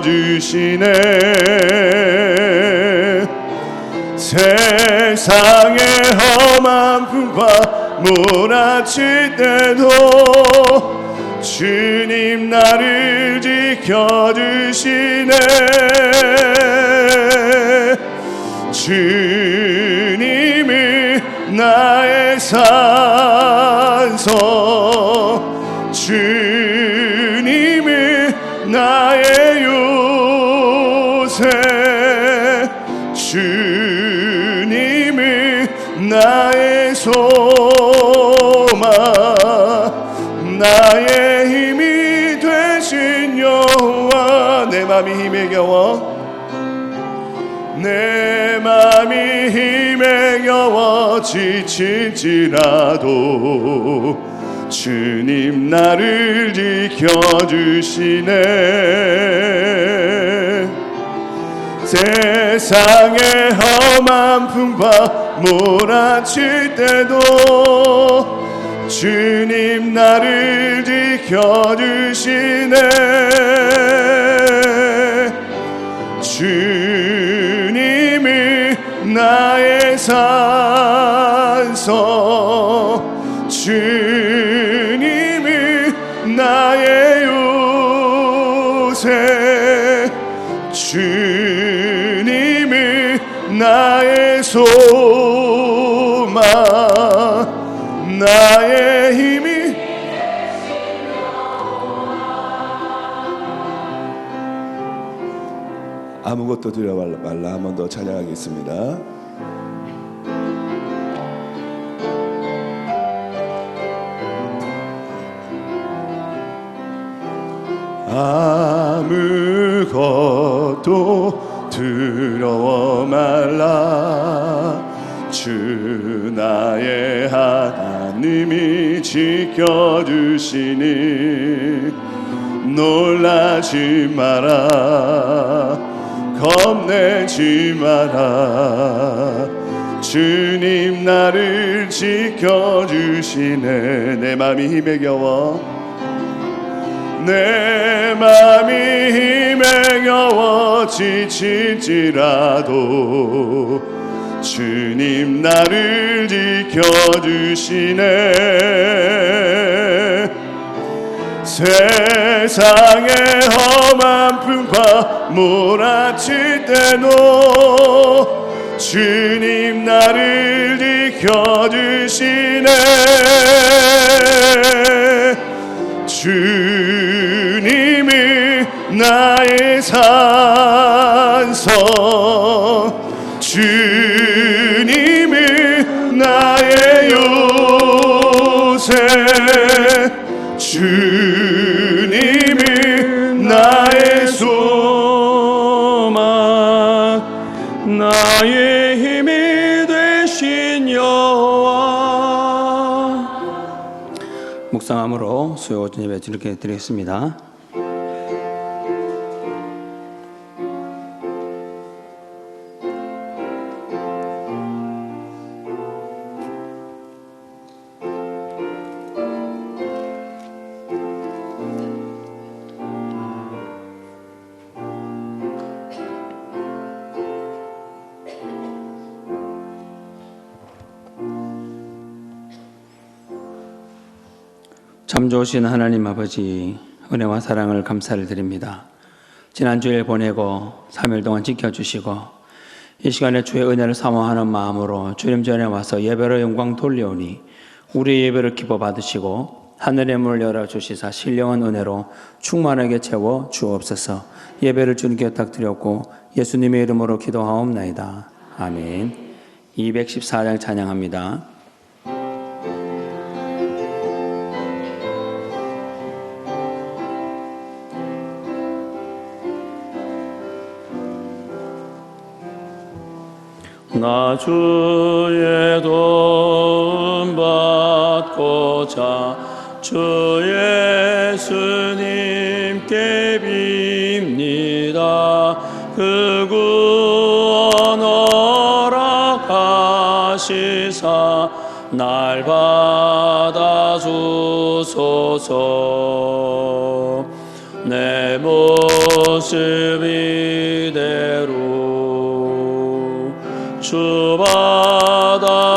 지켜주시네. 세상의 험한 풍파 몰아칠 때도 주님 나를 지켜주시네. 주님이 나의 산성, 주님이 나의 요새, 주님이 나의 소망, 나의 힘이 되신 여호와. 내 맘이 힘에 겨워, 내 맘이 힘에 겨워 지칠지라도 주님 나를 지켜주시네. 세상의 험한 풍파 몰아칠 때도 주님 나를 지켜주시네. 주님이 나의 산성, 주님이 나의 요새, 주님이 나의 소망, 나의 힘이. 아무것도 두려워 말라. 한 번 더 찬양하겠습니다. 아무것도 두려워 말라. 주 나의 하나님이 지켜주시니 놀라지 마라, 겁내지 마라. 주님 나를 지켜주시네. 내 맘이 힘에 겨워, 내 맘이 힘에 겨워 지칠지라도 주님 나를 지켜주시네. 세상의 험한 풍파 몰아칠 때도 주님 나를 지켜주시네. 주님이 나의 산성, 주님이 나의 요새, 주님이 나의 소망, 나의 힘이 되신 여호와. 묵상함으로 수요 예배 드리게 드리겠습니다. 참 좋으신 하나님 아버지, 은혜와 사랑을 감사를 드립니다. 지난 주일 보내고 3일 동안 지켜주시고 이 시간에 주의 은혜를 사모하는 마음으로 주님 전에 와서 예배로 영광 돌려오니 우리의 예배를 기뻐 받으시고 하늘의 문을 열어주시사 신령한 은혜로 충만하게 채워 주옵소서. 예배를 주님께 부탁드렸고 예수님의 이름으로 기도하옵나이다. 아멘. 214장 찬양합니다. 나 주의 도움 받고자 주 예수님께 빕니다. 그 구원 허락하시사 날 받아주소서. 내 몸 모습 이대로 주 받아주소서.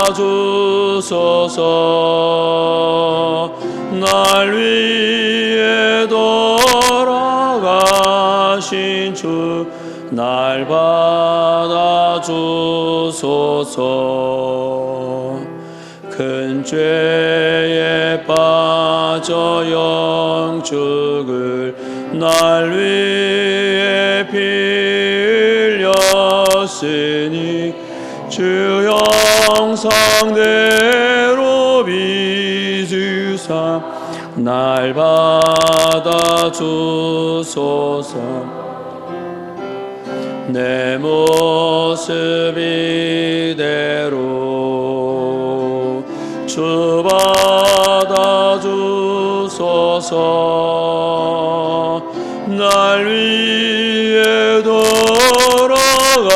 날 위해 돌아가신 주 날 받아주소서. 큰 죄에 빠져 영축을 날 위해 피 흘렸으니 주 형상대로 빚으사 날 받아주소서. 내 모습 이대로 주 받아주소서. 날 위해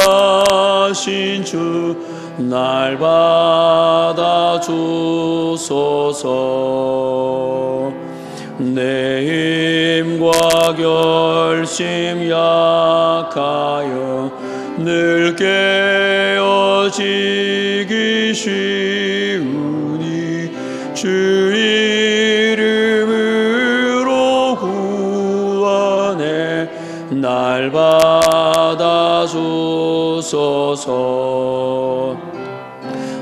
돌아가신 주 날 받아주소서. 내 힘과 결심 약하여 늘 깨어지기 쉬우니 주 이름으로 구원해 날 받아주소서.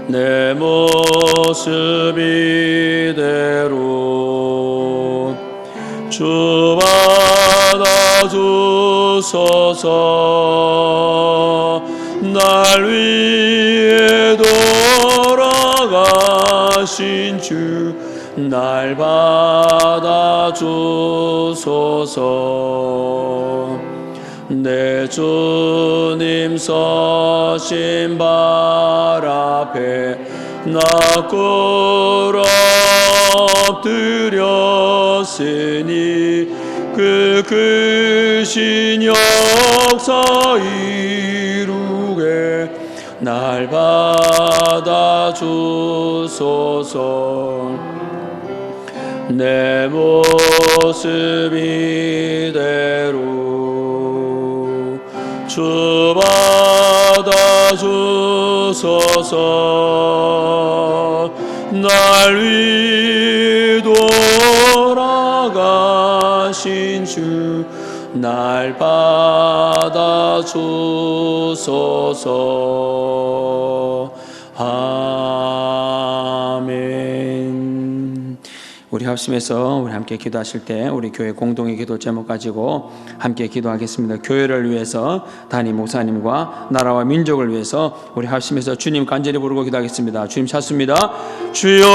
내 모습 이대로 주 받아주소서. 날 위해 돌아가신 주 날 받아주소서. 내 주님 서신 발 앞에 나 엎드렸으니 그 크신 역사 이루게 날 받아주소서. 내 모습 이대로 주 받아주소서. 날 위해 돌아가신 주 날 받아주소서. 아멘. 우리 합심해서 우리 함께 기도하실 때 우리 교회 공동의 기도 제목 가지고 함께 기도하겠습니다. 교회를 위해서 담임 목사님과 나라와 민족을 위해서 우리 합심해서 주님 간절히 부르고 기도하겠습니다. 주님 찾습니다. 주여,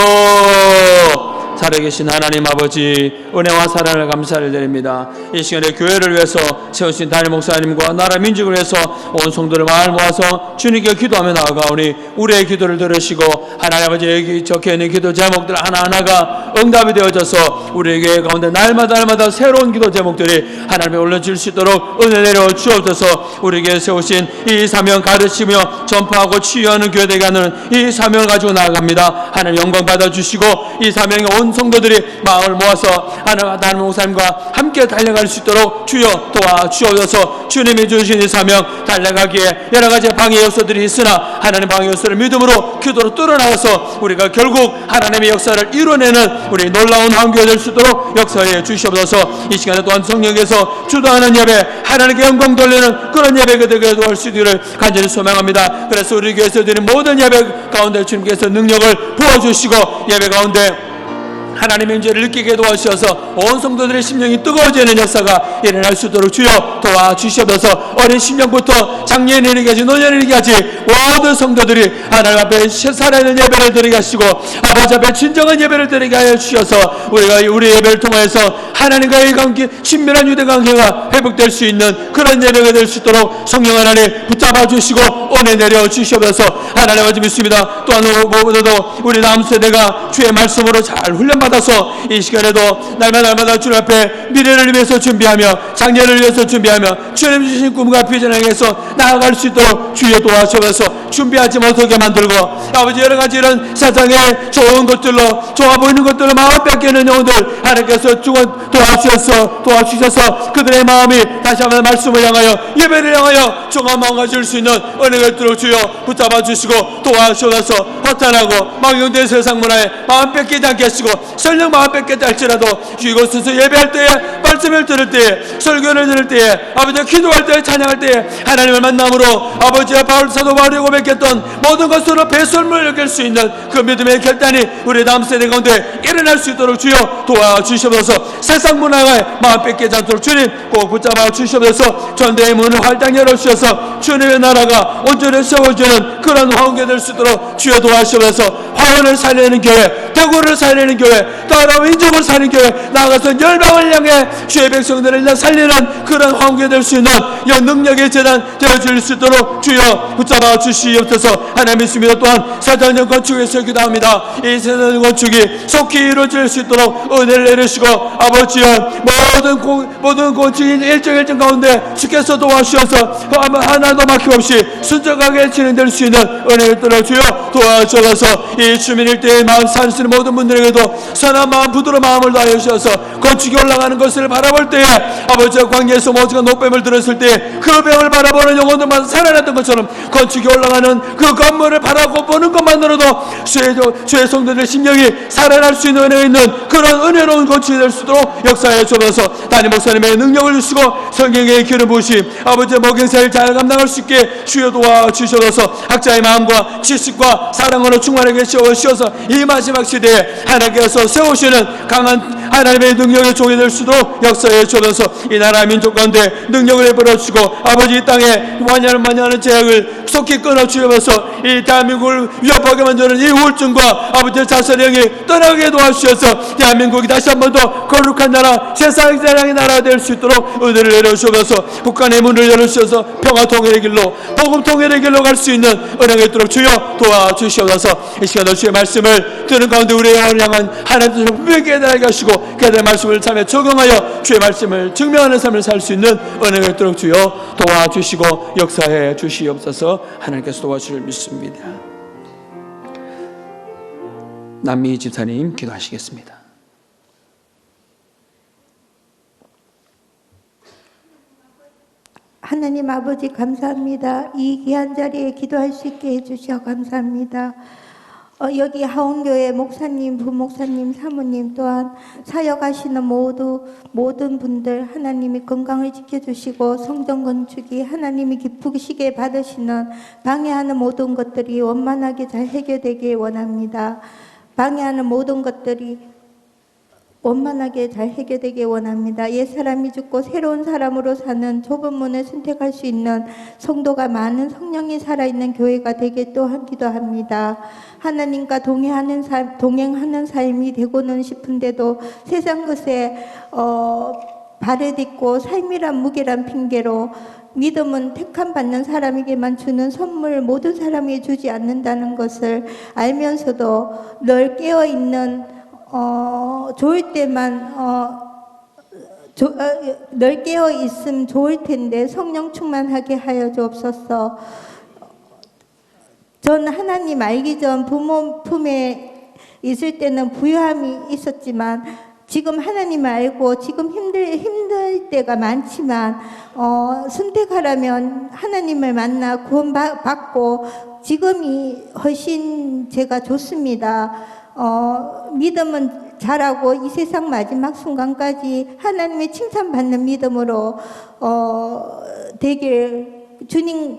살아계신 하나님 아버지, 은혜와 사랑을 감사를 드립니다. 이 시간에 교회를 위해서 세우신 담임 목사님과 나라 민족을 위해서 온 성도를 마을 모아서 주님께 기도하며 나아가오니 우리의 기도를 들으시고 하나님 아버지 여기 적혀있는 기도 제목들 하나하나가 응답이 되어져서 우리에게 가운데 날마다 새로운 기도 제목들이 하나님께 올려질 수 있도록 은혜 내려 주옵소서. 우리에게 세우신 이 사명 가르치며 전파하고 치유하는 교회 되게 하는 이 사명을 가지고 나아갑니다. 하나님 영광 받아주시고 이 사명의 온 성도들이 마음을 모아서 하나님 담임 목사님과 함께 달려갈 수 있도록 주여 도와주옵소서. 주님이 주신 이 사명 달려가기에 여러 가지 방해 요소들이 있으나 하나님 방해 요소를 믿음으로 기도로 뚫어나가서 우리가 결국 하나님의 역사를 이뤄내는 우리 놀라운 한교회 될 수 있도록 역사해 주시옵소서. 이 시간에 또한 성령께서 주도하는 예배, 하나님께 영광 돌리는 그런 예배가 되게 도와줄 수 있기를 간절히 소망합니다. 그래서 우리 교회에서 드리는 모든 예배 가운데 주님께서 능력을 부어주시고 예배 가운데 하나님의 임재를 느끼게 도와주셔서 온 성도들의 심령이 뜨거워지는 역사가 일어날 수 있도록 주여 도와주시옵소서. 어린 심령부터 장년이기까지 노년이기까지 모든 성도들이 하나님 앞에 살아있는 예배를 드리게 하시고 아버지 앞에 진정한 예배를 드리게 하여 주셔서 우리가 우리 예배를 통해서 하나님과의 관계, 친밀한 유대 관계가 회복될 수 있는 그런 예배가 될 수 있도록 성령 하나님 붙잡아 주시고 은혜 내려 주시옵소서. 하나님 아버지 믿습니다. 또한 무엇보다도 우리 다음 세대가 주의 말씀으로 잘 훈련받아서 이 시간에도 날마다 주님 앞에 미래를 위해서 준비하며 장래를 위해서 준비하며 주님 주신 꿈과 비전을 향해서 나아갈 수 있도록 주여 도와주셔서 준비하지 못하게 만들고 아버지 여러 가지 이런 세상에 좋은 것들로 좋아 보이는 것들로 마음 뺏기는 영혼들 하나님께서 도와주셔서 그들의 마음이 다시 한번 말씀을 향하여 예배를 향하여 정한 마음 가질 수 있는 은혜가 있도록 주여 붙잡아 주시고 도와주셔서 허탄하고 망령된 세상 문화에 마음 뺏기지 않게 하시고 설령 마음 뺏겠다 할지라도 이곳에서 예배할 때에 말씀을 들을 때에 설교를 들을 때에 아버지가 기도할 때에 찬양할 때에 하나님을 만남으로 아버지와 사도 바울이 고백했던 모든 것으로 배설물을 느낄 수 있는 그 믿음의 결단이 우리 다음 세대 가운데 일어날 수 있도록 주여 도와주시옵소서. 세상 문화에 마음 뺏기지 않도록 주님 꼭 붙잡아 주시옵소서. 전대의 문을 활짝 열어주셔서 주님의 나라가 온전히 세워지는 그런 화원이 될 수 있도록 주여 도와주시옵소서. 화원을 살리는 교회, 대구를 살리는 교회, 따라와 인종을 살리는 교회, 나아가서 열방을 향해 주의 백성들을 살리는 그런 화원이 될 수 있는 능력의 재단 되어질 수 있도록 주여 붙잡아 주시옵소서. 하나님 믿습니다. 또한 사단전 건축에서 기도합니다. 이 사단전 건축이 속히 이루어질 수 있도록 은혜를 내리시고 아버지여 모든 건축인 일정 가운데 주께서 도와주셔서 하나도 막힘없이 순적하게 진행될 수 있는 은혜를 들어 주여 도와주셔서 이 주민 일대에 마음 사시는 모든 분들에게도 선한 마음 부드러운 마음을 다하여 주셔서 건축이 올라가는 것을 바라볼 때에 아버지와 광야에서 모두가 노뱀을 들었을 때 그 뱀을 바라보는 영혼들만 살아났던 것처럼 건축이 올라가는 그 건물을 바라고 보는 것만으로도 주의 성도들의 심령이 살아날 수 있는 은혜 있는 그런 은혜로운 건축이 될 수 있도록 역사해 주셔서 담임 목사님의 능력을 주시고 성경의 기름 부으심 아버지의 목양사를 잘 감당할 수 있게 주여 도와주셔서 학자의 마음과 지식과 사랑으로 충만하게 세워주셔서 이 마지막 시대에 하나님께서 세우시는 강한 하나님의 능력의 종이 될 수도 역사해 주셔서 이 나라 민족 가운데 능력을 베풀어주시고 아버지 이 땅에 만연하는 제약을 속히 끊어주셔서 이 대한민국을 위협하게 만드는 이 우울증과 아버지의 자살행위 떠나게 도와주셔서 대한민국이 다시 한 번 더 거룩한 나라 세상 사랑의 나라가 될 수 있도록 은혜를 내려주셔서 북한의 문을 열어주셔서 평화 통일의 길로 복음 통일의 길로 갈 수 있는 은혜가 있도록 주여 도와주시옵소서. 이 시간에 주의 말씀을 듣는 가운데 우리의 영혼을 향한 하나님께서 분명히 깨달게 하시고 그들의 말씀을 삶에 적용하여 주의 말씀을 증명하는 삶을 살 수 있는 은혜가 있도록 주여 도와주시고 역사해 주시옵소서. 하나님께서 도와주실 믿습니다. 남미 집사님 기도하시겠습니다. 하나님 아버지 감사합니다. 이 귀한 자리에 기도할 수 있게 해주셔 감사합니다. 여기 하원교회 목사님, 부목사님, 사모님 또한 사역하시는 모든 분들 하나님이 건강을 지켜주시고 성전 건축이 하나님이 기쁘시게 받으시는 방해하는 모든 것들이 원만하게 잘 해결되길 원합니다. 방해하는 모든 것들이 원만하게 잘 해결되길 원합니다. 옛사람이 죽고 새로운 사람으로 사는 좁은 문을 선택할 수 있는 성도가 많은 성령이 살아있는 교회가 되길 또한 기도합니다. 하나님과 동행하는 삶이 되고는 싶은데도 세상 것에 발에 딛고 삶이란 무게란 핑계로 믿음은 택함 받는 사람에게만 주는 선물 모든 사람에게 주지 않는다는 것을 알면서도 늘 깨어있는 좋을 때만 늘 깨어 있으면 좋을 텐데 성령 충만하게 하여 주옵소서. 전 하나님 알기 전 부모 품에 있을 때는 부유함이 있었지만 지금 하나님을 알고 지금 힘들 때가 많지만 선택하라면 하나님을 만나 구원받고 지금이 훨씬 제가 좋습니다. 믿음은 잘하고 이 세상 마지막 순간까지 하나님의 칭찬받는 믿음으로 되길 주님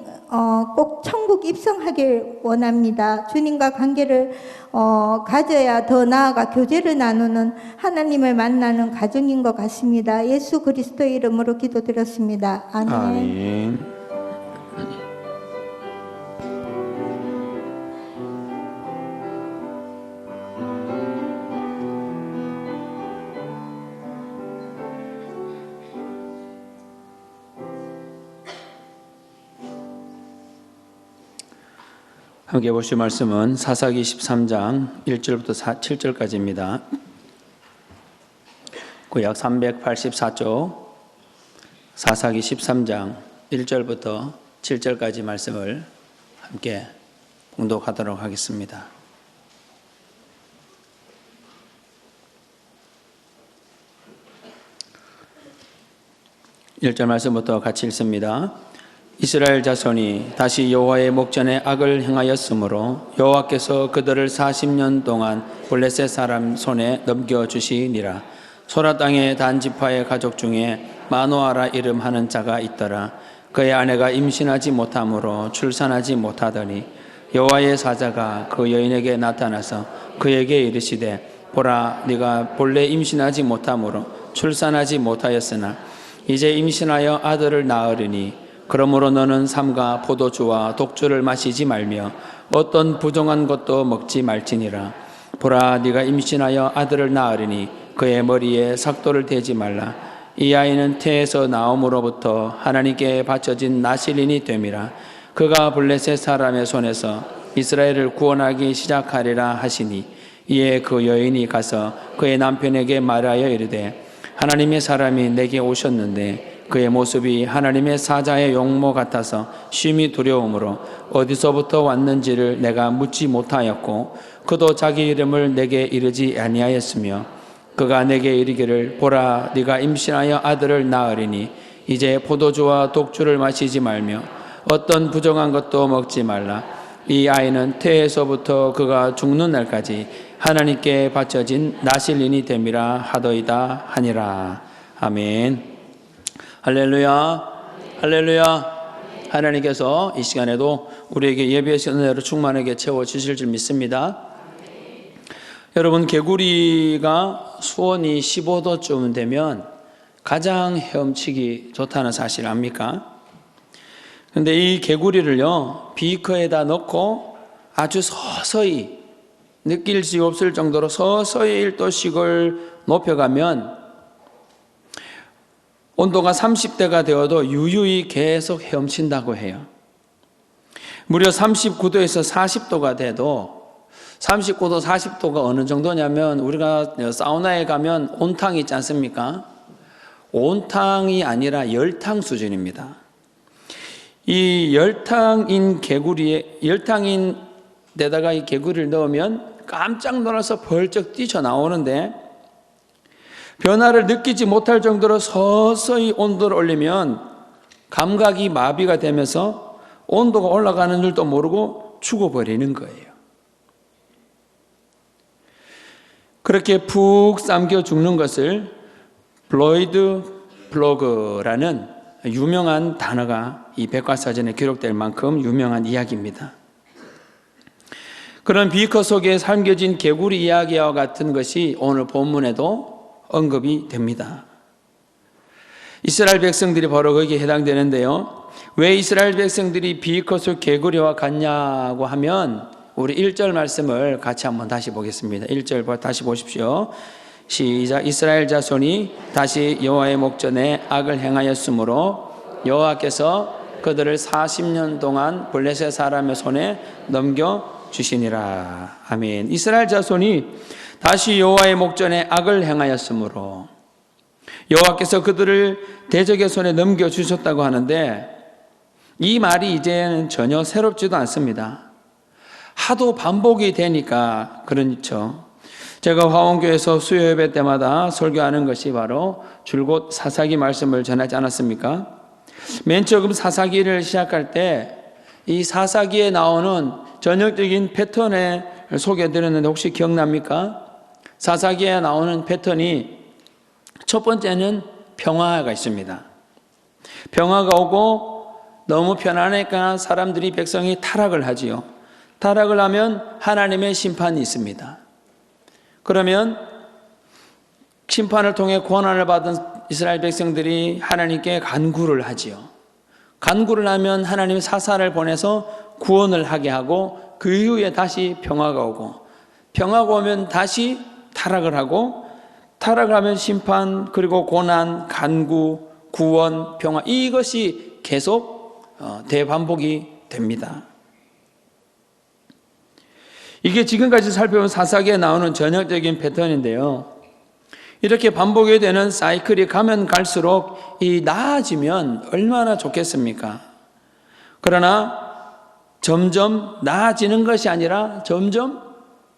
꼭 천국 입성하길 원합니다. 주님과 관계를 가져야 더 나아가 교제를 나누는 하나님을 만나는 가정인 것 같습니다. 예수 그리스도의 이름으로 기도드렸습니다. 아멘. 아멘. 함께 보실 말씀은 사사기 13장 1절부터 7절까지입니다. 구약 384쪽 사사기 13장 1절부터 7절까지 말씀을 함께 봉독하도록 하겠습니다. 1절 말씀부터 같이 읽습니다. 이스라엘 자손이 다시 여호와의 목전에 악을 행하였으므로 여호와께서 그들을 40년 동안 블레셋 사람 손에 넘겨주시니라. 소라 땅의 단 지파의 가족 중에 마노아라 이름하는 자가 있더라. 그의 아내가 임신하지 못하므로 출산하지 못하더니 여호와의 사자가 그 여인에게 나타나서 그에게 이르시되 보라, 네가 본래 임신하지 못하므로 출산하지 못하였으나 이제 임신하여 아들을 낳으리니 그러므로 너는 삼가 포도주와 독주를 마시지 말며 어떤 부정한 것도 먹지 말지니라. 보라, 네가 임신하여 아들을 낳으리니 그의 머리에 삭도를 대지 말라. 이 아이는 태에서 나옴으로부터 하나님께 바쳐진 나실인이 됨이라. 그가 블레셋 사람의 손에서 이스라엘을 구원하기 시작하리라 하시니 이에 그 여인이 가서 그의 남편에게 말하여 이르되 하나님의 사람이 내게 오셨는데 그의 모습이 하나님의 사자의 용모 같아서 심히 두려움으로 어디서부터 왔는지를 내가 묻지 못하였고 그도 자기 이름을 내게 이르지 아니하였으며 그가 내게 이르기를 보라, 네가 임신하여 아들을 낳으리니 이제 포도주와 독주를 마시지 말며 어떤 부정한 것도 먹지 말라. 이 아이는 태에서부터 그가 죽는 날까지 하나님께 바쳐진 나실인이 됨이라 하더이다 하니라. 아멘. 할렐루야, 할렐루야. 하나님께서 이 시간에도 우리에게 예배의 은혜로 충만하게 채워주실 줄 믿습니다. 여러분, 개구리가 수온이 15도쯤 되면 가장 헤엄치기 좋다는 사실 압니까? 근데 이 개구리를요, 비커에다 넣고 아주 서서히 느낄 수 없을 정도로 서서히 1도씩을 높여가면 온도가 30대가 되어도 유유히 계속 헤엄친다고 해요. 무려 39도에서 40도가 돼도 39도, 40도가 어느 정도냐면 우리가 사우나에 가면 온탕이 있지 않습니까? 온탕이 아니라 열탕 수준입니다. 이 열탕인 데다가 이 개구리를 넣으면 깜짝 놀라서 벌쩍 뛰쳐나오는데 변화를 느끼지 못할 정도로 서서히 온도를 올리면 감각이 마비가 되면서 온도가 올라가는 줄도 모르고 죽어버리는 거예요. 그렇게 푹 삼겨 죽는 것을 블로이드 플로그라는 유명한 단어가 이 백과사전에 기록될 만큼 유명한 이야기입니다. 그런 비커 속에 삼겨진 개구리 이야기와 같은 것이 오늘 본문에도 언급이 됩니다. 이스라엘 백성들이 바로 거기에 해당되는데요. 왜 이스라엘 백성들이 비커 속 개구리와 같냐고 하면 우리 1절 말씀을 같이 한번 다시 보겠습니다. 1절 다시 보십시오. 시작. 이스라엘 자손이 다시 여호와의 목전에 악을 행하였으므로 여호와께서 그들을 40년 동안 블레셋 사람의 손에 넘겨주시니라. 아멘. 이스라엘 자손이 다시 여호와의 목전에 악을 행하였으므로 여호와께서 그들을 대적의 손에 넘겨주셨다고 하는데 이 말이 이제는 전혀 새롭지도 않습니다. 하도 반복이 되니까 그렇죠. 제가 화원교회에서 수요예배 때마다 설교하는 것이 바로 줄곧 사사기 말씀을 전하지 않았습니까? 맨 처음 사사기를 시작할 때 이 사사기에 나오는 전형적인 패턴을 소개해드렸는데 혹시 기억납니까? 사사기에 나오는 패턴이 첫 번째는 평화가 있습니다. 평화가 오고 너무 편안하니까 사람들이 백성이 타락을 하지요. 타락을 하면 하나님의 심판이 있습니다. 그러면 심판을 통해 고난을 받은 이스라엘 백성들이 하나님께 간구를 하지요. 간구를 하면 하나님이 사사를 보내서 구원을 하게 하고 그 이후에 다시 평화가 오고 평화가 오면 다시 타락을 하고 타락을 하면 심판 그리고 고난, 간구, 구원, 평화 이것이 계속 대반복이 됩니다. 이게 지금까지 살펴본 사사기에 나오는 전형적인 패턴인데요. 이렇게 반복이 되는 사이클이 가면 갈수록 이 나아지면 얼마나 좋겠습니까? 그러나 점점 나아지는 것이 아니라 점점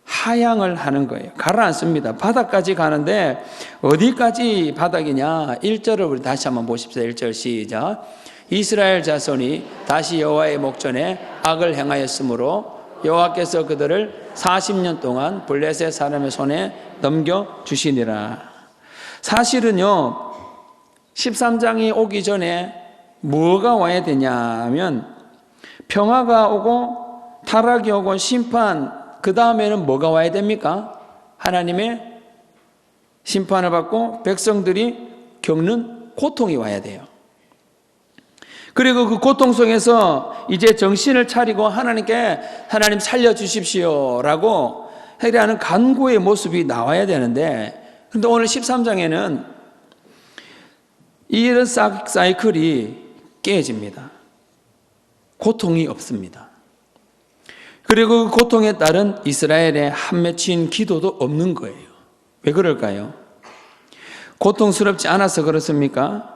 하향을 하는 거예요. 가라앉습니다. 바닥까지 가는데 어디까지 바닥이냐? 1절을 우리 다시 한번 보십시오. 1절 시작. 이스라엘 자손이 다시 여호와의 목전에 악을 행하였으므로 여호와께서 그들을 40년 동안 블레셋 사람의 손에 넘겨주시니라. 사실은요, 13장이 오기 전에 뭐가 와야 되냐면 평화가 오고 타락이 오고 심판, 그 다음에는 뭐가 와야 됩니까? 하나님의 심판을 받고 백성들이 겪는 고통이 와야 돼요. 그리고 그 고통 속에서 이제 정신을 차리고 하나님께 하나님 살려주십시오 라고 회개하는 간구의 모습이 나와야 되는데, 그런데 오늘 13장에는 이런 사이클이 깨집니다. 고통이 없습니다. 그리고 그 고통에 따른 이스라엘의 한 맺힌 기도도 없는 거예요. 왜 그럴까요? 고통스럽지 않아서 그렇습니까?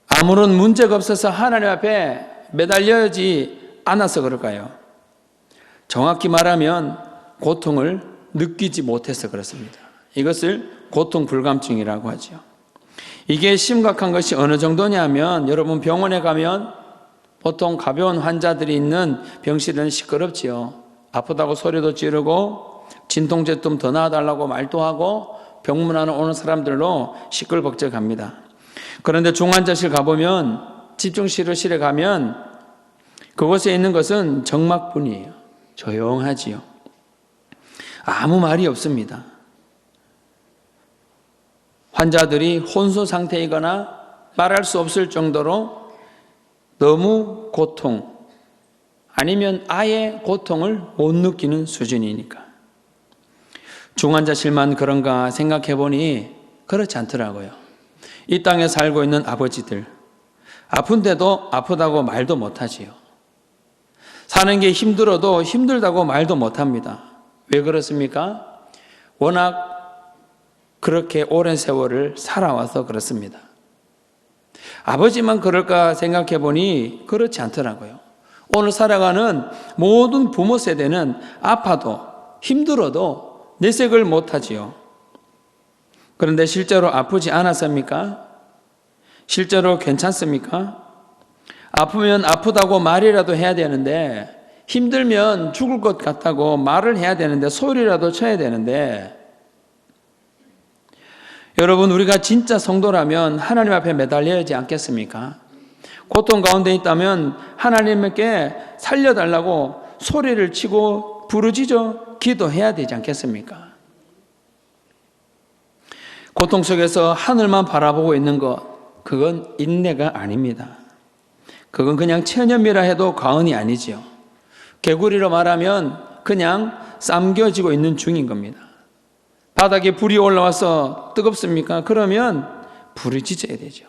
아무런 문제가 없어서 하나님 앞에 매달려지 않아서 그럴까요? 정확히 말하면 고통을 느끼지 못해서 그렇습니다. 이것을 고통 불감증이라고 하죠. 이게 심각한 것이 어느 정도냐면, 여러분 병원에 가면 보통 가벼운 환자들이 있는 병실은 시끄럽지요. 아프다고 소리도 지르고 진통제 좀 더 놔달라고 말도 하고 병문안에 오는 사람들로 시끌벅적합니다. 그런데 중환자실 가보면, 집중치료실에 가면 그곳에 있는 것은 정막뿐이에요. 조용하지요. 아무 말이 없습니다. 환자들이 혼수 상태이거나 말할 수 없을 정도로 너무 고통, 아니면 아예 고통을 못 느끼는 수준이니까. 중환자실만 그런가 생각해 보니 그렇지 않더라고요. 이 땅에 살고 있는 아버지들, 아픈데도 아프다고 말도 못하지요. 사는 게 힘들어도 힘들다고 말도 못합니다. 왜 그렇습니까? 워낙 그렇게 오랜 세월을 살아와서 그렇습니다. 아버지만 그럴까 생각해 보니 그렇지 않더라고요. 오늘 살아가는 모든 부모 세대는 아파도 힘들어도 내색을 못하지요. 그런데 실제로 아프지 않았습니까? 실제로 괜찮습니까? 아프면 아프다고 말이라도 해야 되는데, 힘들면 죽을 것 같다고 말을 해야 되는데, 소리라도 쳐야 되는데, 여러분, 우리가 진짜 성도라면 하나님 앞에 매달려야 하지 않겠습니까? 고통 가운데 있다면 하나님께 살려달라고 소리를 치고 부르짖어 기도해야 되지 않겠습니까? 고통 속에서 하늘만 바라보고 있는 것, 그건 인내가 아닙니다. 그건 그냥 체념이라 해도 과언이 아니지요. 개구리로 말하면 그냥 삶겨지고 있는 중인 겁니다. 바닥에 불이 올라와서 뜨겁습니까? 그러면 부르짖어야 되죠.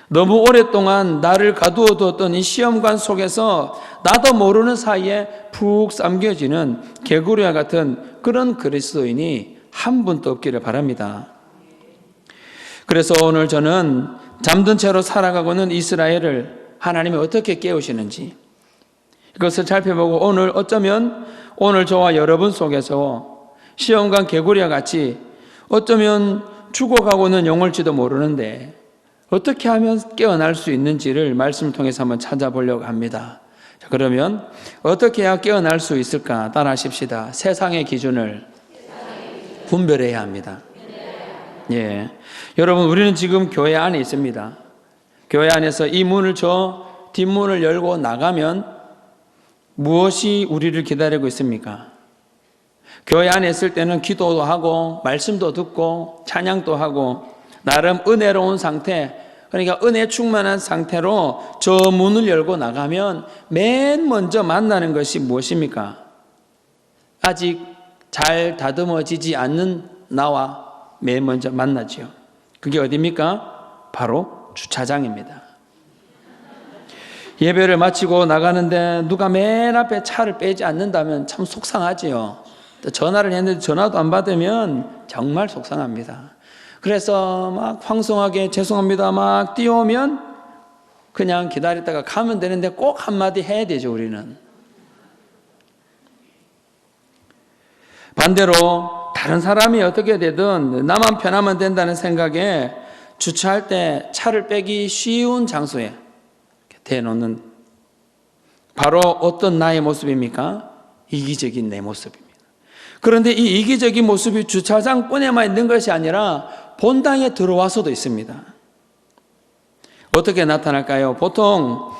너무 오랫동안 나를 가두어 두었던 이 시험관 속에서 나도 모르는 사이에 푹 삶겨지는 개구리와 같은 그런 그리스도인이 한 분도 없기를 바랍니다. 그래서 오늘 저는 잠든 채로 살아가고 있는 이스라엘을 하나님이 어떻게 깨우시는지 이것을 살펴보고, 오늘 어쩌면 오늘 저와 여러분 속에서 시험관 개구리와 같이 어쩌면 죽어가고 있는 영혼일지도 모르는데 어떻게 하면 깨어날 수 있는지를 말씀을 통해서 한번 찾아보려고 합니다. 자, 그러면 어떻게 해야 깨어날 수 있을까? 따라 하십시다. 세상의 기준을 분별해야 합니다. 예, 여러분, 우리는 지금 교회 안에 있습니다. 교회 안에서 이 문을 뒷문을 열고 나가면 무엇이 우리를 기다리고 있습니까? 교회 안에 있을 때는 기도도 하고 말씀도 듣고 찬양도 하고 나름 은혜로운 상태, 그러니까 은혜 충만한 상태로 저 문을 열고 나가면 맨 먼저 만나는 것이 무엇입니까? 아직 잘 다듬어지지 않는 나와 맨 먼저 만나지요. 그게 어디입니까? 바로 주차장입니다. 예배를 마치고 나가는데 누가 맨 앞에 차를 빼지 않는다면 참 속상하지요. 또 전화를 했는데 전화도 안 받으면 정말 속상합니다. 그래서 막 황송하게 죄송합니다 막 뛰어오면 그냥 기다렸다가 가면 되는데 꼭 한마디 해야 되죠. 우리는 반대로 다른 사람이 어떻게 되든 나만 편하면 된다는 생각에 주차할 때 차를 빼기 쉬운 장소에 대놓는 바로 어떤 나의 모습입니까? 이기적인 내 모습입니다. 그런데 이 이기적인 모습이 주차장뿐에만 있는 것이 아니라 본당에 들어와서도 있습니다. 어떻게 나타날까요? 보통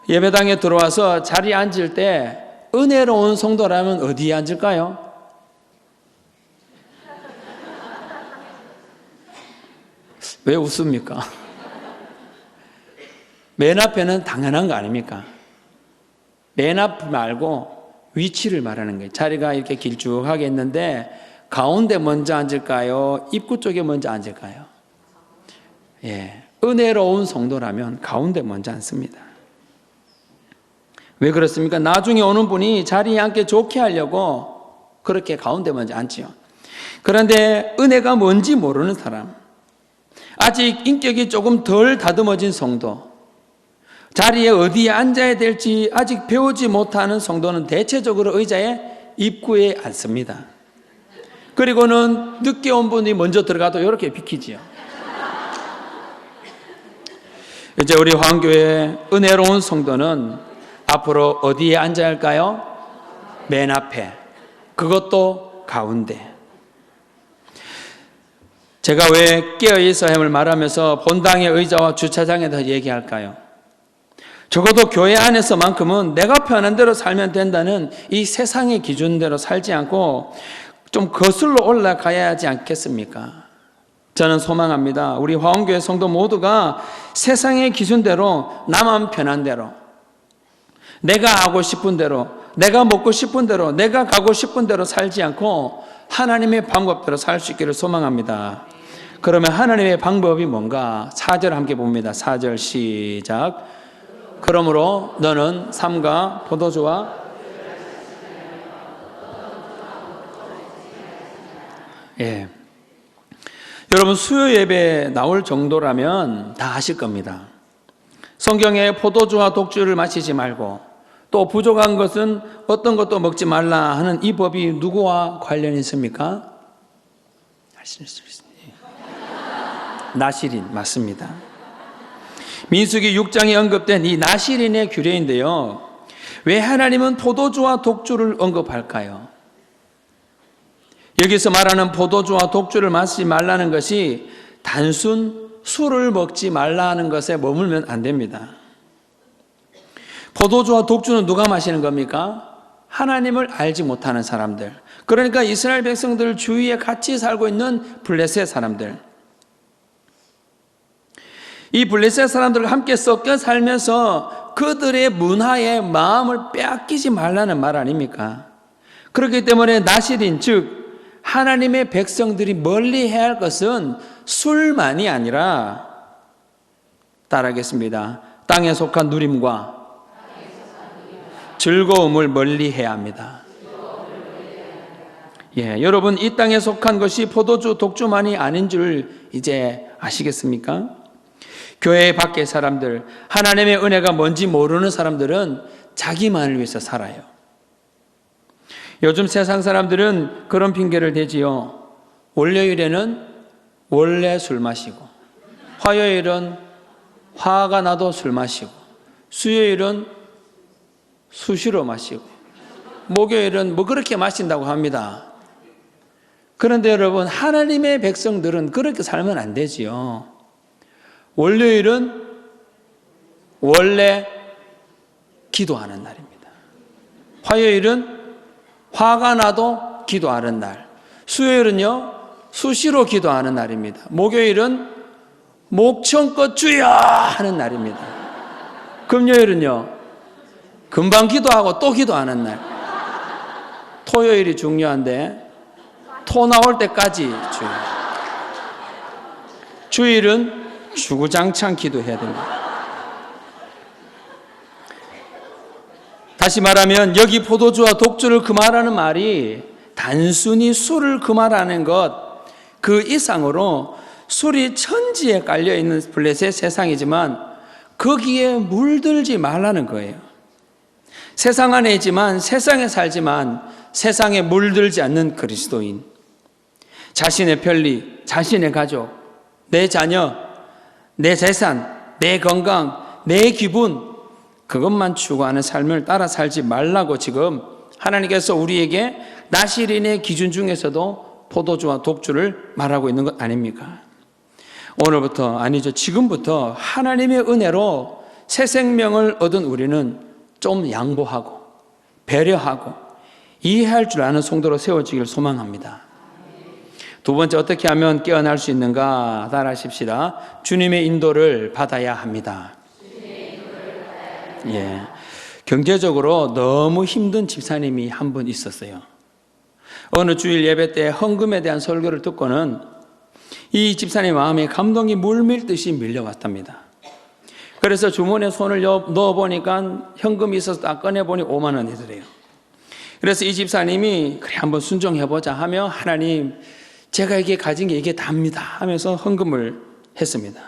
예배당에 들어와서 자리에 앉을 때 은혜로운 성도라면 어디에 앉을까요? 왜 웃습니까? 맨 앞에는 당연한 거 아닙니까? 맨 앞 말고 위치를 말하는 거예요. 자리가 이렇게 길쭉하게 있는데 가운데 먼저 앉을까요? 입구 쪽에 먼저 앉을까요? 예, 은혜로운 성도라면 가운데 먼저 앉습니다. 왜 그렇습니까? 나중에 오는 분이 자리에 앉게 좋게 하려고 그렇게 가운데 먼저 앉지요. 그런데 은혜가 뭔지 모르는 사람, 아직 인격이 조금 덜 다듬어진 성도, 자리에 어디에 앉아야 될지 아직 배우지 못하는 성도는 대체적으로 의자에 입구에 앉습니다. 그리고는 늦게 온 분이 먼저 들어가도 이렇게 비키지요. 이제 우리 화원교회 은혜로운 성도는 앞으로 어디에 앉아야 할까요? 맨 앞에, 그것도 가운데. 제가 왜 깨어있어야 함을 말하면서 본당의 의자와 주차장에다 얘기할까요? 적어도 교회 안에서만큼은 내가 편한 대로 살면 된다는 이 세상의 기준대로 살지 않고 좀 거슬러 올라가야 하지 않겠습니까? 저는 소망합니다. 우리 화원교회 성도 모두가 세상의 기준대로 나만 편한 대로, 내가 하고 싶은 대로, 내가 먹고 싶은 대로, 내가 가고 싶은 대로 살지 않고 하나님의 방법대로 살 수 있기를 소망합니다. 그러면 하나님의 방법이 뭔가? 4절 함께 봅니다. 4절 시작. 그러므로 너는 삼가 포도주와 여러분 수요 예배에 나올 정도라면 다 아실 겁니다. 성경에 포도주와 독주를 마시지 말고 또 부족한 것은 어떤 것도 먹지 말라 하는 이 법이 누구와 관련이 있습니까? 나실인 맞습니다. 민수기 6장에 언급된 이 나실인의 규례인데요. 왜 하나님은 포도주와 독주를 언급할까요? 여기서 말하는 포도주와 독주를 마시지 말라는 것이 단순 술을 먹지 말라는 것에 머물면 안 됩니다. 포도주와 독주는 누가 마시는 겁니까? 하나님을 알지 못하는 사람들. 그러니까 이스라엘 백성들 주위에 같이 살고 있는 블레셋 사람들. 이 블레셋 사람들과 함께 섞여 살면서 그들의 문화에 마음을 빼앗기지 말라는 말 아닙니까? 그렇기 때문에 나실인, 즉 하나님의 백성들이 멀리해야 할 것은 술만이 아니라, 따라하겠습니다. 땅에 속한 누림과 즐거움을 멀리해야 합니다. 여러분 이 땅에 속한 것이 포도주, 독주만이 아닌 줄 이제 아시겠습니까? 교회 밖의 사람들, 하나님의 은혜가 뭔지 모르는 사람들은 자기만을 위해서 살아요. 요즘 세상 사람들은 그런 핑계를 대지요. 월요일에는 원래 술 마시고, 화요일은 화가 나도 술 마시고, 수요일은 수시로 마시고, 목요일은 뭐 그렇게 마신다고 합니다. 그런데 여러분, 하나님의 백성들은 그렇게 살면 안 되지요. 월요일은 원래 기도하는 날입니다. 화요일은 화가 나도 기도하는 날. 수요일은요, 수시로 기도하는 날입니다. 목요일은 목청껏 주여 하는 날입니다. 금요일은요, 금방 기도하고 또 기도하는 날. 토요일이 중요한데 토 나올 때까지 주여. 주일은 주구장창 기도해야 됩니다. 다시 말하면 여기 포도주와 독주를 금하라는 말이 단순히 술을 금하라는 것 그 이상으로 술이 천지에 깔려있는 블레셋 세상이지만 거기에 물들지 말라는 거예요. 세상 안에 있지만 세상에 살지만 세상에 물들지 않는 그리스도인, 자신의 편리, 자신의 가족, 내 자녀, 내 재산, 내 건강, 내 기분, 그것만 추구하는 삶을 따라 살지 말라고 지금 하나님께서 우리에게 나시린의 기준 중에서도 포도주와 독주를 말하고 있는 것 아닙니까? 오늘부터, 아니죠, 지금부터 하나님의 은혜로 새 생명을 얻은 우리는 좀 양보하고 배려하고 이해할 줄 아는 성도로 세워지길 소망합니다. 두 번째, 어떻게 하면 깨어날 수 있는가? 따라하십시다. 주님의 인도를 받아야 합니다. 예, 경제적으로 너무 힘든 집사님이 한 분 있었어요. 어느 주일 예배 때 헌금에 대한 설교를 듣고는 이 집사님 마음에 감동이 물밀듯이 밀려왔답니다. 그래서 주머니에 손을 넣어보니까 현금이 있어서 딱 꺼내보니 5만 원이더래요. 그래서 이 집사님이 그래 한번 순종해보자 하며 하나님, 제가 이게 가진 게 이게 답니다 하면서 헌금을 했습니다.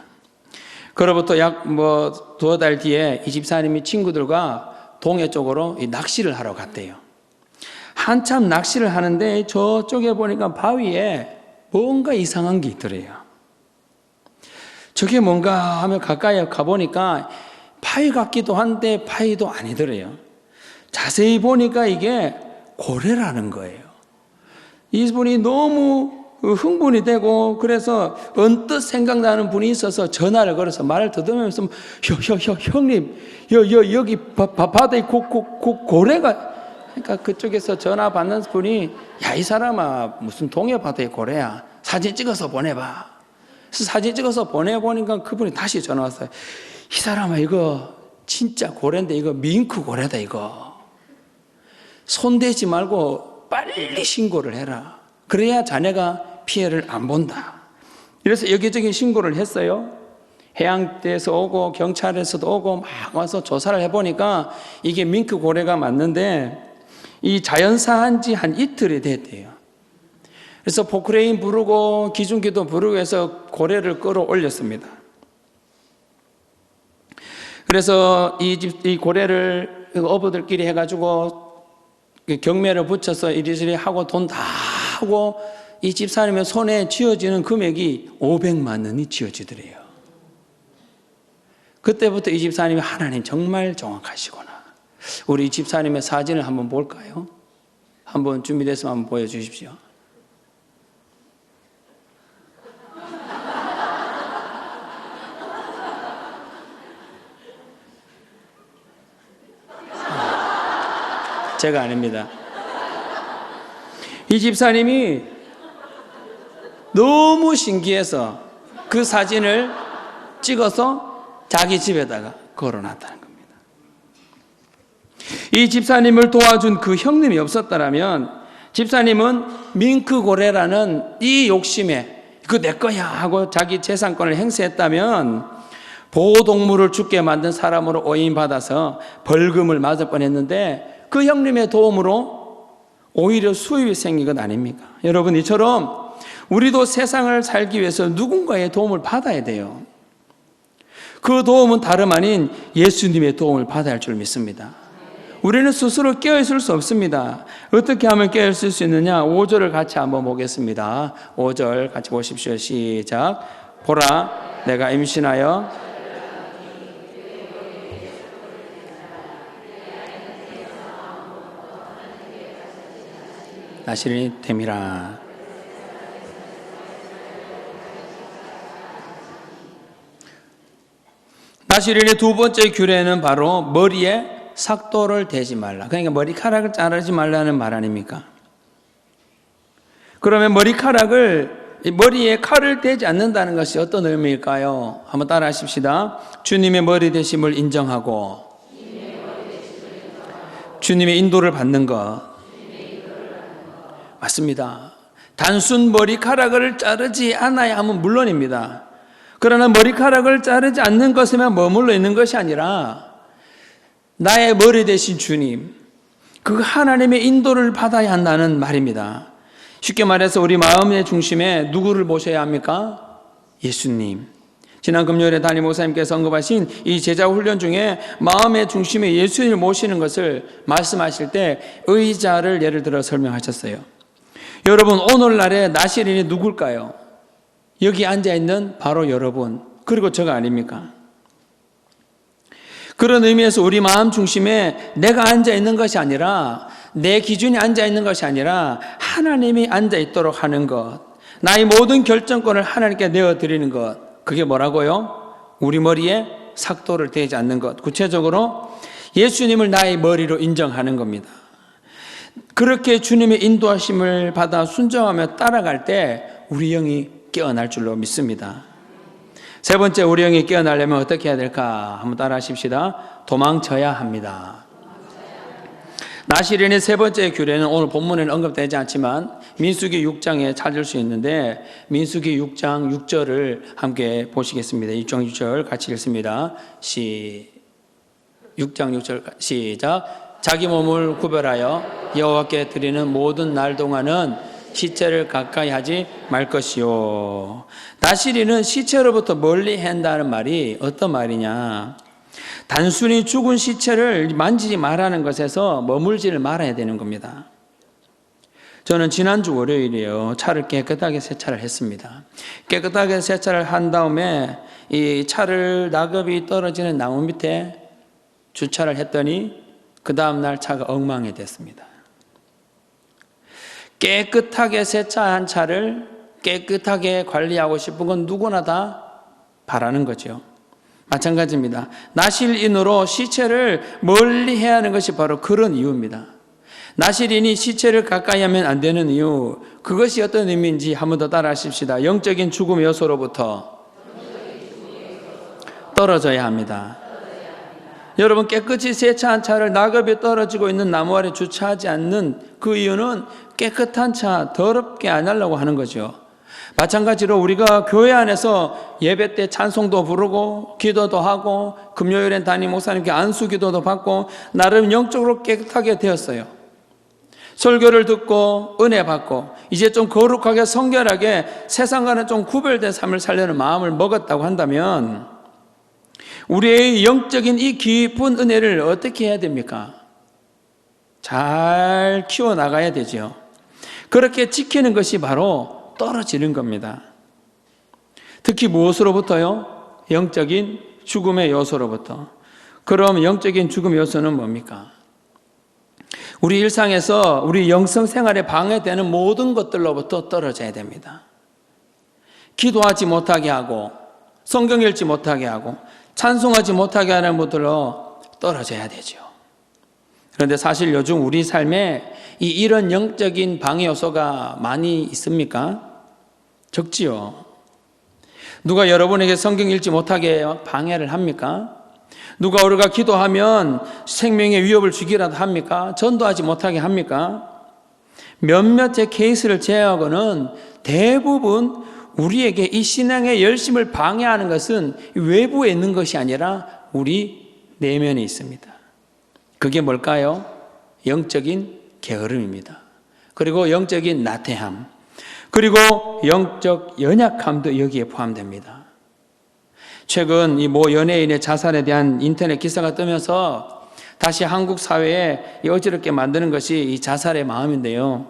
그로부터 약 두어 달 뒤에 이 집사님이 친구들과 동해 쪽으로 낚시를 하러 갔대요. 한참 낚시를 하는데 저쪽에 보니까 바위에 뭔가 이상한 게 있더래요. 저게 뭔가 하며 가까이 가보니까 파이 같기도 한데 파이도 아니더래요. 자세히 보니까 이게 고래라는 거예요. 이분이 너무 흥분이 되고 그래서 언뜻 생각나는 분이 있어서 전화를 걸어서 말을 더듬으면서 형님 여기 바다에 고래가, 그러니까 그쪽에서 전화 받는 분이 야, 이 사람아 무슨 동해 바다에 고래야, 사진 찍어서 보내봐. 그래서 사진 찍어서 보내보니까 그분이 다시 전화 왔어요. 이 사람아 이거 진짜 고래인데 이거 밍크 고래다, 이거 손대지 말고 빨리 신고를 해라. 그래야 자네가 피해를 안 본다. 이래서 여기저기 신고를 했어요. 해양대에서 오고 경찰에서도 오고 막 와서 조사를 해보니까 이게 밍크 고래가 맞는데 이 자연사한 지 한 이틀이 됐대요. 그래서 포크레인 부르고 기중기도 부르고 해서 고래를 끌어올렸습니다. 그래서 이 고래를 어부들끼리 해가지고 경매를 붙여서 이리저리 하고 돈 다 하고 이 집사님의 손에 쥐어지는 금액이 500만 원이 쥐어지더래요. 그때부터 이 집사님이 하나님 정말 정확하시구나. 우리 집사님의 사진을 한번 볼까요? 한번 준비됐으면 한번 보여주십시오. 제가 아닙니다. 이 집사님이 너무 신기해서 그 사진을 찍어서 자기 집에다가 걸어놨다는 겁니다. 이 집사님을 도와준 그 형님이 없었다면 집사님은 밍크고래라는 이 욕심에 그거 내 거야 하고 자기 재산권을 행사했다면 보호동물을 죽게 만든 사람으로 오인받아서 벌금을 맞을 뻔했는데 그 형님의 도움으로 오히려 수입이 생긴 것 아닙니까? 여러분, 이처럼 우리도 세상을 살기 위해서 누군가의 도움을 받아야 돼요. 그 도움은 다름 아닌 예수님의 도움을 받아야 할 줄 믿습니다. 우리는 스스로 깨어있을 수 없습니다. 어떻게 하면 깨어있을 수 있느냐? 5절을 같이 한번 보겠습니다. 5절 같이 보십시오. 시작. 보라, 내가 임신하여 나시린이 됨이라. 나시린의 두 번째 규례는 바로 머리에 삭도를 대지 말라. 그러니까 머리카락을 자르지 말라는 말 아닙니까? 그러면 머리에 칼을 대지 않는다는 것이 어떤 의미일까요? 한번 따라 하십시다. 주님의 머리 되심을 인정하고 주님의 인도를 받는 것. 맞습니다. 단순 머리카락을 자르지 않아야 하면 물론입니다. 그러나 머리카락을 자르지 않는 것에만 머물러 있는 것이 아니라 나의 머리 되신 주님, 그 하나님의 인도를 받아야 한다는 말입니다. 쉽게 말해서 우리 마음의 중심에 누구를 모셔야 합니까? 예수님. 지난 금요일에 담임 목사님께서 언급하신 이 제자 훈련 중에 마음의 중심에 예수님을 모시는 것을 말씀하실 때 의자를 예를 들어 설명하셨어요. 여러분, 오늘날의 나시린이 누굴까요? 여기 앉아있는 바로 여러분, 그리고 저가 아닙니까? 그런 의미에서 우리 마음 중심에 내가 앉아있는 것이 아니라, 내 기준이 앉아있는 것이 아니라 하나님이 앉아있도록 하는 것, 나의 모든 결정권을 하나님께 내어드리는 것, 그게 뭐라고요? 우리 머리에 삭도를 대지 않는 것, 구체적으로 예수님을 나의 머리로 인정하는 겁니다. 그렇게 주님의 인도하심을 받아 순종하며 따라갈 때 우리 영이 깨어날 줄로 믿습니다. 세 번째, 우리 영이 깨어나려면 어떻게 해야 될까? 한번 따라 하십시다. 도망쳐야 합니다. 나시린의 세 번째 규례는 오늘 본문에는 언급되지 않지만 민수기 6장에 찾을 수 있는데, 민수기 6장 6절을 함께 보시겠습니다. 6장 6절 같이 읽습니다. 6장 6절 시작. 자기 몸을 구별하여 여호와께 드리는 모든 날 동안은 시체를 가까이 하지 말 것이요. 나시린은 시체로부터 멀리 한다는 말이 어떤 말이냐? 단순히 죽은 시체를 만지지 말라는 것에서 머물지를 말아야 되는 겁니다. 저는 지난주 월요일이에요. 차를 깨끗하게 세차를 했습니다. 깨끗하게 세차를 한 다음에 이 차를 낙엽이 떨어지는 나무 밑에 주차를 했더니 그 다음날 차가 엉망이 됐습니다. 깨끗하게 세차한 차를 깨끗하게 관리하고 싶은 건 누구나 다 바라는 거죠. 마찬가지입니다. 나실인으로 시체를 멀리 해야 하는 것이 바로 그런 이유입니다. 나실인이 시체를 가까이 하면 안 되는 이유, 그것이 어떤 의미인지 한번 더 따라 하십시다. 영적인 죽음의 요소로부터 떨어져야 합니다. 여러분, 깨끗이 세차한 차를 낙엽이 떨어지고 있는 나무 아래 주차하지 않는 그 이유는 깨끗한 차 더럽게 안 하려고 하는 거죠. 마찬가지로 우리가 교회 안에서 예배 때 찬송도 부르고 기도도 하고 금요일엔 담임 목사님께 안수 기도도 받고 나름 영적으로 깨끗하게 되었어요. 설교를 듣고 은혜 받고 이제 좀 거룩하게 성결하게 세상과는 좀 구별된 삶을 살려는 마음을 먹었다고 한다면 우리의 영적인 이 깊은 은혜를 어떻게 해야 됩니까? 잘 키워나가야 되죠. 그렇게 지키는 것이 바로 떨어지는 겁니다. 특히 무엇으로부터요? 영적인 죽음의 요소로부터. 그럼 영적인 죽음의 요소는 뭡니까? 우리 일상에서 우리 영성 생활에 방해되는 모든 것들로부터 떨어져야 됩니다. 기도하지 못하게 하고 성경 읽지 못하게 하고 찬송하지 못하게 하는 것들로 떨어져야 되죠. 그런데 사실 요즘 우리 삶에 이런 영적인 방해 요소가 많이 있습니까? 적지요. 누가 여러분에게 성경 읽지 못하게 방해를 합니까? 누가 우리가 기도하면 생명의 위협을 주기라도 합니까? 전도하지 못하게 합니까? 몇몇의 케이스를 제외하고는 대부분 우리에게 이 신앙의 열심을 방해하는 것은 외부에 있는 것이 아니라 우리 내면에 있습니다. 그게 뭘까요? 영적인 게으름입니다. 그리고 영적인 나태함, 그리고 영적 연약함도 여기에 포함됩니다. 최근 이 모 연예인의 자살에 대한 인터넷 기사가 뜨면서 다시 한국 사회에 어지럽게 만드는 것이 이 자살의 마음인데요.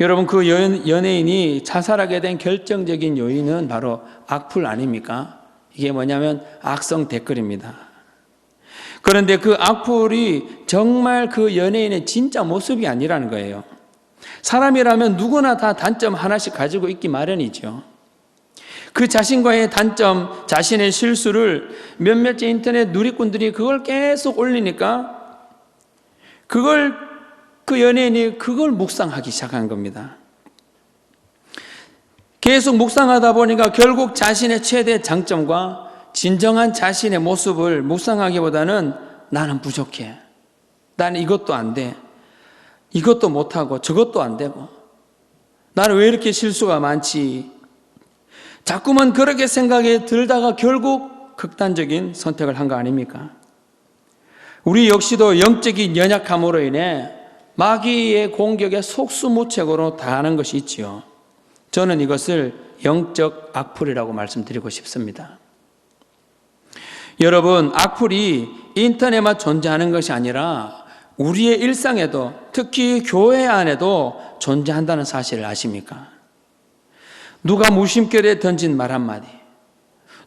여러분, 그 연예인이 자살하게 된 결정적인 요인은 바로 악플 아닙니까? 이게 뭐냐면 악성 댓글입니다. 그런데 그 악플이 정말 그 연예인의 진짜 모습이 아니라는 거예요. 사람이라면 누구나 다 단점 하나씩 가지고 있기 마련이죠. 그 자신과의 단점, 자신의 실수를 몇몇의 인터넷 누리꾼들이 그걸 계속 올리니까 그 연예인이 그걸 묵상하기 시작한 겁니다. 계속 묵상하다 보니까 결국 자신의 최대 장점과 진정한 자신의 모습을 묵상하기보다는 나는 부족해. 나는 이것도 안 돼. 이것도 못하고 저것도 안 되고. 나는 왜 이렇게 실수가 많지? 자꾸만 그렇게 생각이 들다가 결국 극단적인 선택을 한 거 아닙니까? 우리 역시도 영적인 연약함으로 인해 마귀의 공격에 속수무책으로 당하는 것이 있지요. 저는 이것을 영적 악플이라고 말씀드리고 싶습니다. 여러분, 악플이 인터넷만 존재하는 것이 아니라 우리의 일상에도, 특히 교회 안에도 존재한다는 사실을 아십니까? 누가 무심결에 던진 말 한마디,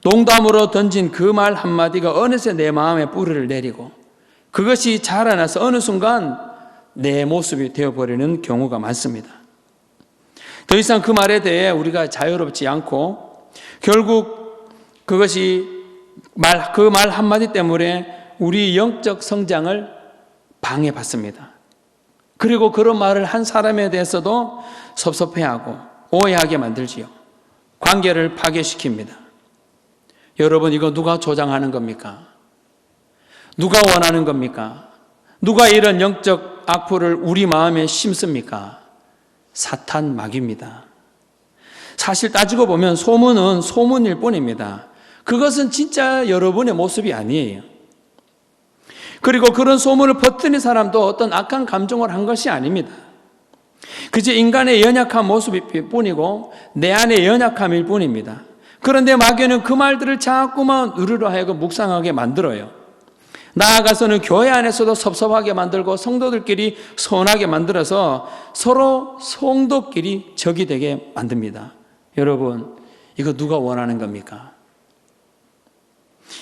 농담으로 던진 그 말 한마디가 어느새 내 마음에 뿌리를 내리고 그것이 자라나서 어느 순간 내 모습이 되어버리는 경우가 많습니다. 더 이상 그 말에 대해 우리가 자유롭지 않고 결국 그것이 그 말 한마디 때문에 우리 영적 성장을 방해받습니다. 그리고 그런 말을 한 사람에 대해서도 섭섭해하고 오해하게 만들지요. 관계를 파괴시킵니다. 여러분, 이거 누가 조장하는 겁니까? 누가 원하는 겁니까? 누가 이런 영적 악플을 우리 마음에 심습니까? 사탄 마귀입니다. 사실 따지고 보면 소문은 소문일 뿐입니다. 그것은 진짜 여러분의 모습이 아니에요. 그리고 그런 소문을 퍼뜨린 사람도 어떤 악한 감정을 한 것이 아닙니다. 그저 인간의 연약한 모습일 뿐이고 내 안의 연약함일 뿐입니다. 그런데 마귀는 그 말들을 자꾸만 우리로 하여금 묵상하게 만들어요. 나아가서는 교회 안에서도 섭섭하게 만들고 성도들끼리 서운하게 만들어서 서로 성도끼리 적이 되게 만듭니다. 여러분, 이거 누가 원하는 겁니까?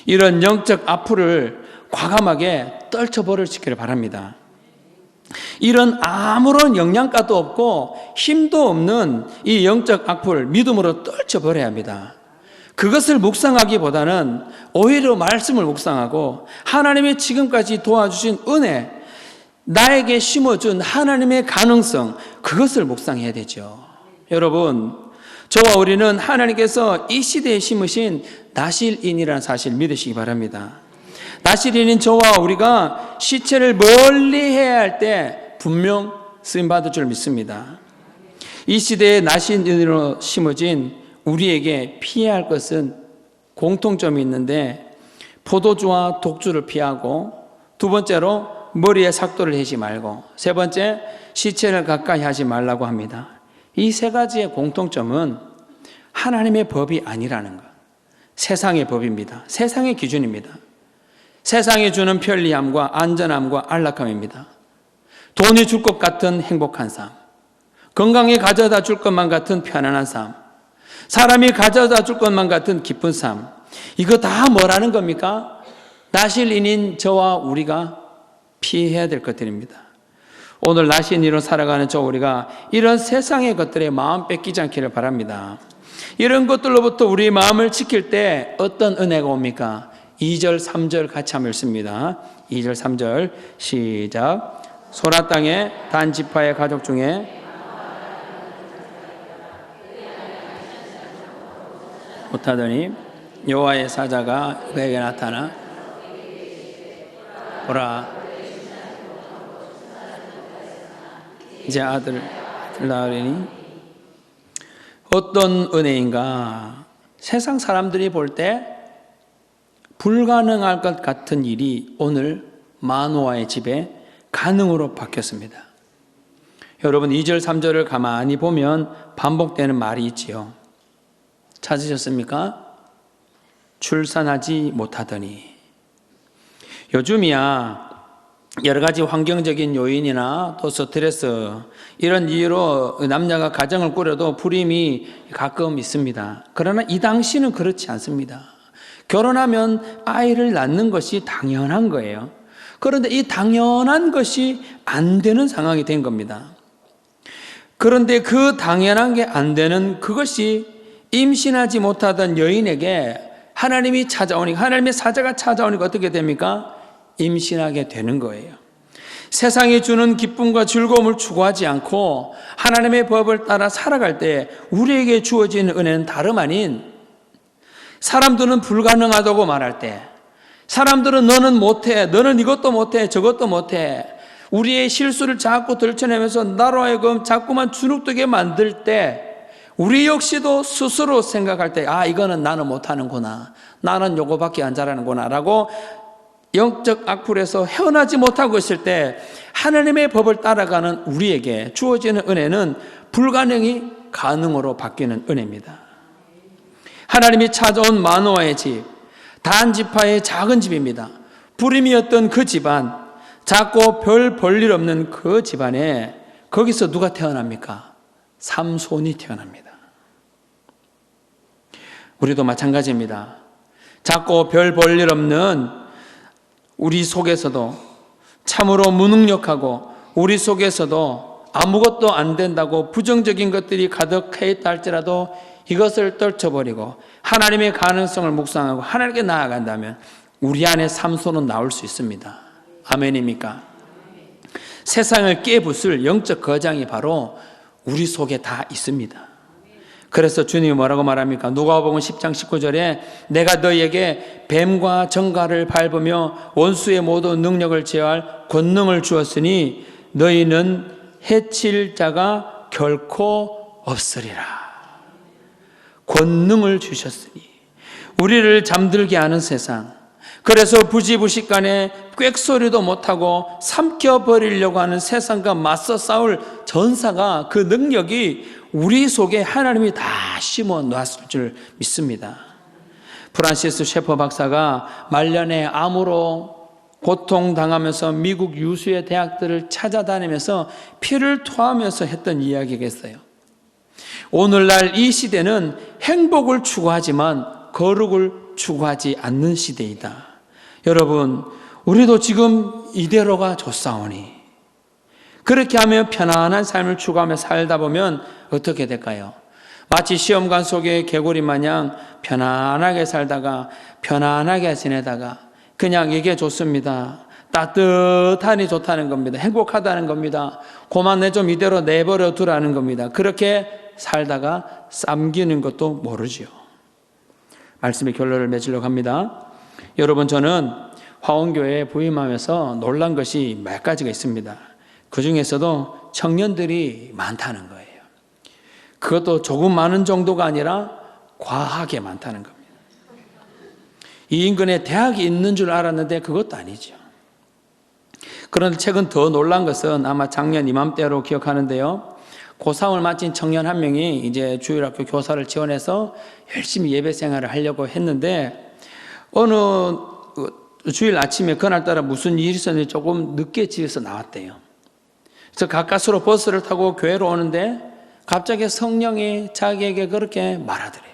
이런 영적 악플을 과감하게 떨쳐버리시기를 바랍니다. 이런 아무런 영양가도 없고 힘도 없는 이 영적 악플 믿음으로 떨쳐버려야 합니다. 그것을 묵상하기보다는 오히려 말씀을 묵상하고 하나님의 지금까지 도와주신 은혜, 나에게 심어준 하나님의 가능성, 그것을 묵상해야 되죠. 여러분, 저와 우리는 하나님께서 이 시대에 심으신 나실인이라는 사실을 믿으시기 바랍니다. 나실인인 저와 우리가 시체를 멀리 해야 할 때 분명 쓰임받을 줄 믿습니다. 이 시대에 나실인으로 심어진 우리에게 피해야 할 것은 공통점이 있는데 포도주와 독주를 피하고, 두 번째로 머리에 삭도를 해지 말고, 세 번째 시체를 가까이 하지 말라고 합니다. 이 세 가지의 공통점은 하나님의 법이 아니라는 것, 세상의 법입니다. 세상의 기준입니다. 세상이 주는 편리함과 안전함과 안락함입니다. 돈이 줄 것 같은 행복한 삶, 건강이 가져다 줄 것만 같은 편안한 삶, 사람이 가져다 줄 것만 같은 기쁜 삶, 이거 다 뭐라는 겁니까? 나실인인 저와 우리가 피해야 될 것들입니다. 오늘 나실인으로 살아가는 저 우리가 이런 세상의 것들에 마음 뺏기지 않기를 바랍니다. 이런 것들로부터 우리 마음을 지킬 때 어떤 은혜가 옵니까? 2절, 3절 같이 한번 읽습니다. 2절, 3절 시작. 소라 땅의 단 지파의 가족 중에 못하더니 여호와의 사자가 그에게 나타나 보라, 이제 아들을 낳으리니. 어떤 은혜인가? 세상 사람들이 볼 때 불가능할 것 같은 일이 오늘 마노아의 집에 가능으로 바뀌었습니다. 여러분, 2절, 3절을 가만히 보면 반복되는 말이 있지요. 찾으셨습니까? 출산하지 못하더니. 요즘이야 여러 가지 환경적인 요인이나 또 스트레스, 이런 이유로 남녀가 가정을 꾸려도 불임이 가끔 있습니다. 그러나 이 당시는 그렇지 않습니다. 결혼하면 아이를 낳는 것이 당연한 거예요. 그런데 이 당연한 것이 안 되는 상황이 된 겁니다. 그런데 그 당연한 게 안 되는 그것이 임신하지 못하던 여인에게 하나님이 찾아오니까, 하나님의 사자가 찾아오니까 어떻게 됩니까? 임신하게 되는 거예요. 세상이 주는 기쁨과 즐거움을 추구하지 않고 하나님의 법을 따라 살아갈 때 우리에게 주어지는 은혜는 다름 아닌, 사람들은 불가능하다고 말할 때, 사람들은 너는 못해, 너는 이것도 못해, 저것도 못해, 우리의 실수를 자꾸 들춰내면서 나로 하여금 자꾸만 주눅들게 만들 때, 우리 역시도 스스로 생각할 때, 아, 이거는 나는 못하는구나, 나는 요거밖에 안 잘하는구나 라고 영적 악플에서 헤어나지 못하고 있을 때 하나님의 법을 따라가는 우리에게 주어지는 은혜는 불가능이 가능으로 바뀌는 은혜입니다. 하나님이 찾아온 마노아의 집, 단 지파의 작은 집입니다. 불임이었던 그 집안, 작고 별 볼일 없는 그 집안에 거기서 누가 태어납니까? 삼손이 태어납니다. 우리도 마찬가지입니다. 작고 별 볼일 없는 우리 속에서도 참으로 무능력하고 우리 속에서도 아무것도 안 된다고 부정적인 것들이 가득해 있다 할지라도 이것을 떨쳐버리고 하나님의 가능성을 묵상하고 하나님께 나아간다면 우리 안에 삼손은 나올 수 있습니다. 아멘입니까? 세상을 깨부술 영적 거장이 바로 우리 속에 다 있습니다. 그래서 주님이 뭐라고 말합니까? 누가복음 10장 19절에 내가 너희에게 뱀과 정갈을 밟으며 원수의 모든 능력을 제어할 권능을 주었으니 너희는 해칠 자가 결코 없으리라. 권능을 주셨으니 우리를 잠들게 하는 세상, 그래서 부지부식간에 꽥소리도 못하고 삼켜버리려고 하는 세상과 맞서 싸울 전사가 그 능력이 우리 속에 하나님이 다 심어 놨을 줄 믿습니다. 프란시스 셰퍼 박사가 말년에 암으로 고통당하면서 미국 유수의 대학들을 찾아다니면서 피를 토하면서 했던 이야기가 있어요. 오늘날 이 시대는 행복을 추구하지만 거룩을 추구하지 않는 시대이다. 여러분, 우리도 지금 이대로가 좋사오니 그렇게 하며 편안한 삶을 추구하며 살다 보면 어떻게 될까요? 마치 시험관 속의 개구리 마냥 편안하게 살다가 편안하게 지내다가 그냥 이게 좋습니다. 따뜻하니 좋다는 겁니다. 행복하다는 겁니다. 고만 내 좀 이대로 내버려 두라는 겁니다. 그렇게 살다가 쌈기는 것도 모르지요. 말씀의 결론을 맺으려고 합니다. 여러분, 저는 화원교회에 부임하면서 놀란 것이 몇 가지가 있습니다. 그 중에서도 청년들이 많다는 거예요. 그것도 조금 많은 정도가 아니라 과하게 많다는 겁니다. 이 인근에 대학이 있는 줄 알았는데 그것도 아니죠. 그런데 최근 더 놀란 것은 아마 작년 이맘때로 기억하는데요. 고3을 마친 청년 한 명이 이제 주일학교 교사를 지원해서 열심히 예배 생활을 하려고 했는데 어느 주일 아침에 그날따라 무슨 일이 있었는지 조금 늦게 집에서 나왔대요. 그래서 가까스로 버스를 타고 교회로 오는데 갑자기 성령이 자기에게 그렇게 말하더래요.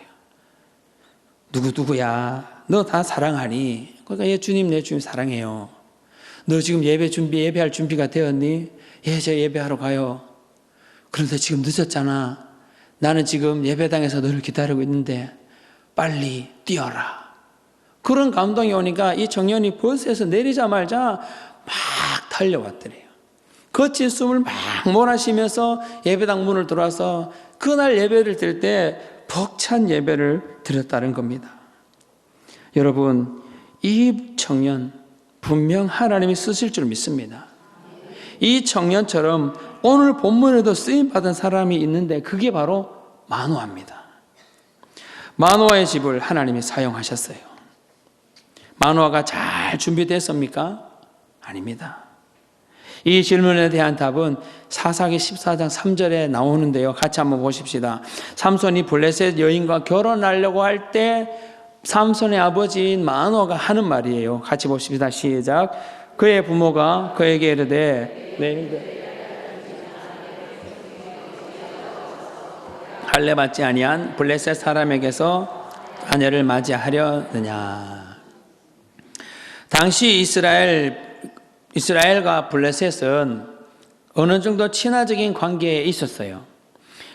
누구야? 너 다 사랑하니? 그러니까 예, 주님, 내 주님 사랑해요. 너 지금 예배할 준비가 되었니? 예, 저 예배하러 가요. 그런데 지금 늦었잖아. 나는 지금 예배당에서 너를 기다리고 있는데 빨리 뛰어라. 그런 감동이 오니까 이 청년이 버스에서 내리자마자 막 달려왔더래요. 거친 숨을 막 몰아쉬면서 예배당 문을 들어와서 그날 예배를 드릴 때 벅찬 예배를 드렸다는 겁니다. 여러분, 이 청년 분명 하나님이 쓰실 줄 믿습니다. 이 청년처럼 오늘 본문에도 쓰임받은 사람이 있는데 그게 바로 마노아입니다. 마노아의 집을 하나님이 사용하셨어요. 마노아가 잘 준비됐습니까? 아닙니다. 이 질문에 대한 답은 사사기 14장 3절에 나오는데요. 같이 한번 보십시다. 삼손이 블레셋 여인과 결혼하려고 할 때 삼손의 아버지인 마노아가 하는 말이에요. 같이 보십시다. 시작. 그의 부모가 그에게 이르되 할례 받지 아니한 블레셋 사람에게서 아내를 맞이하려느냐. 당시 이스라엘과 블레셋은 어느 정도 친화적인 관계에 있었어요.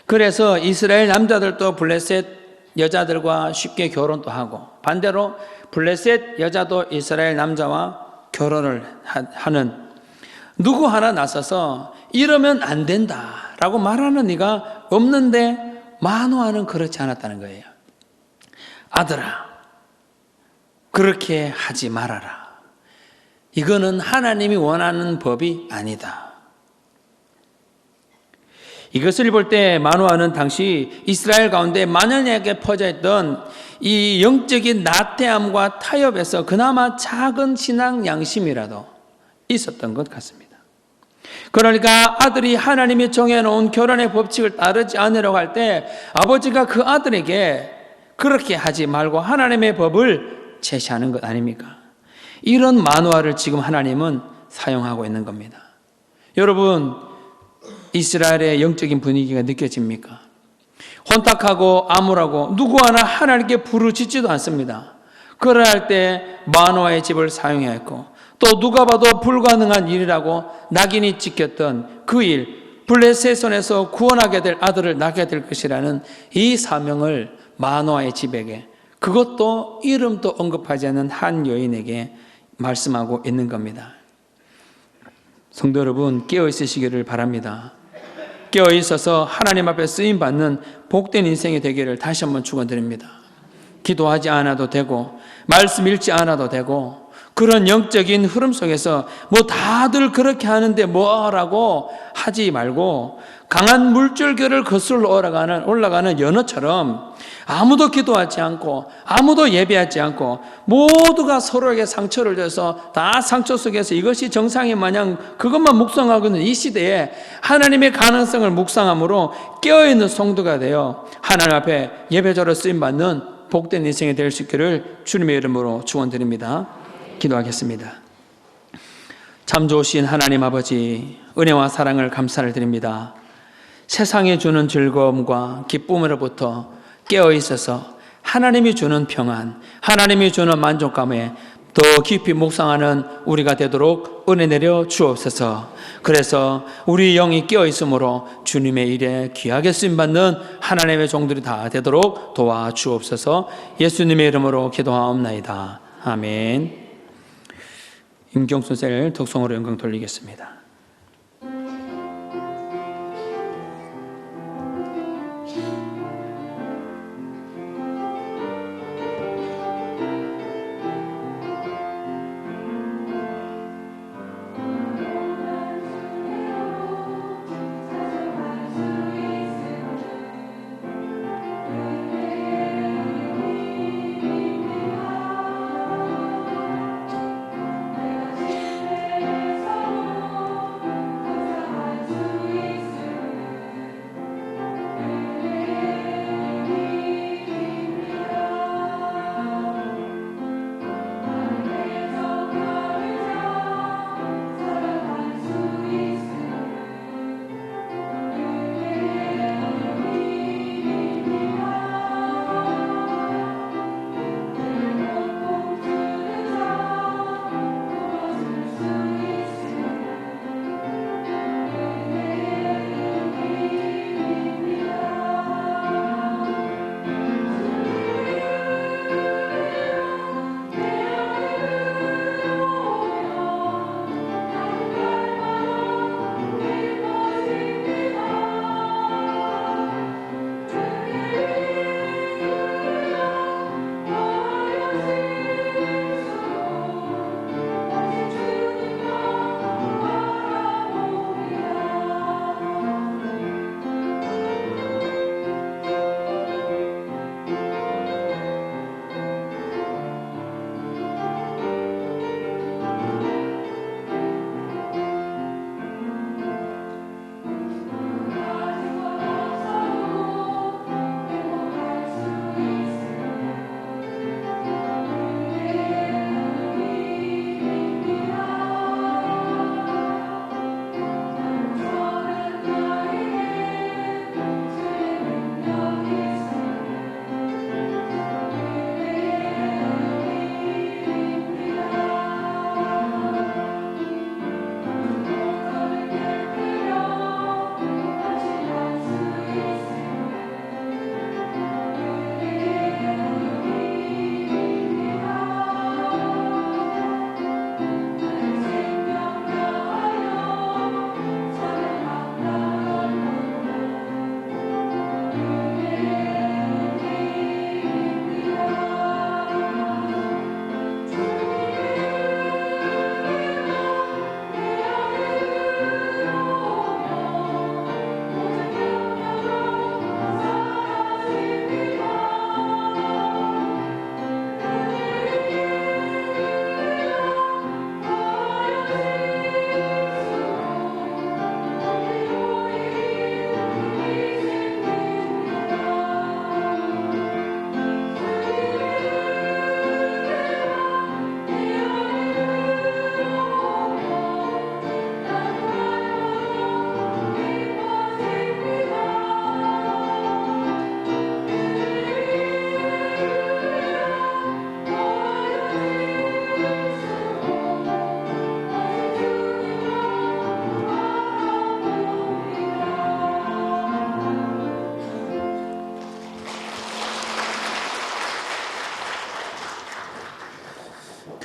그래서 이스라엘 남자들도 블레셋 여자들과 쉽게 결혼도 하고 반대로 블레셋 여자도 이스라엘 남자와 결혼을 하는 누구 하나 나서서 이러면 안 된다라고 말하는 이가 없는데 마노아는 그렇지 않았다는 거예요. 아들아, 그렇게 하지 말아라. 이거는 하나님이 원하는 법이 아니다. 이것을 볼 때 마노아는 당시 이스라엘 가운데 만연하게 퍼져 있던 이 영적인 나태함과 타협에서 그나마 작은 신앙 양심이라도 있었던 것 같습니다. 그러니까 아들이 하나님이 정해놓은 결혼의 법칙을 따르지 않으려고 할 때 아버지가 그 아들에게 그렇게 하지 말고 하나님의 법을 제시하는 것 아닙니까? 이런 만화를 지금 하나님은 사용하고 있는 겁니다. 여러분, 이스라엘의 영적인 분위기가 느껴집니까? 혼탁하고 암울하고 누구 하나 하나님께 부르짖지도 않습니다. 그럴 때 만화의 집을 사용해야 했고, 또 누가 봐도 불가능한 일이라고 낙인이 찍혔던 그 일, 블레셋의 손에서 구원하게 될 아들을 낳게 될 것이라는 이 사명을 마노아의 집에게, 그것도 이름도 언급하지 않는 한 여인에게 말씀하고 있는 겁니다. 성도 여러분, 깨어 있으시기를 바랍니다. 깨어 있어서 하나님 앞에 쓰임 받는 복된 인생이 되기를 다시 한번 축원드립니다. 기도하지 않아도 되고 말씀 읽지 않아도 되고 그런 영적인 흐름 속에서 뭐 다들 그렇게 하는데 뭐라고 하지 말고 강한 물줄기를 거슬러 올라가는 연어처럼 아무도 기도하지 않고 아무도 예배하지 않고 모두가 서로에게 상처를 줘서 다 상처 속에서 이것이 정상이 마냥 그것만 묵상하고 있는 이 시대에 하나님의 가능성을 묵상함으로 깨어있는 성도가 되어 하나님 앞에 예배자로 쓰임받는 복된 인생이 될 수 있기를 주님의 이름으로 축원드립니다. 기도하겠습니다. 참 좋으신 하나님 아버지, 은혜와 사랑을 감사를 드립니다. 세상이 주는 즐거움과 기쁨으로부터 깨어 있어서 하나님이 주는 평안, 하나님이 주는 만족감에 더 깊이 묵상하는 우리가 되도록 은혜 내려 주옵소서. 그래서 우리 영이 깨어 있으므로 주님의 일에 귀하게 쓰임받는 하나님의 종들이 다 되도록 도와 주옵소서. 예수님의 이름으로 기도하옵나이다. 아멘. 임경수 선생을 덕송으로 영광 돌리겠습니다.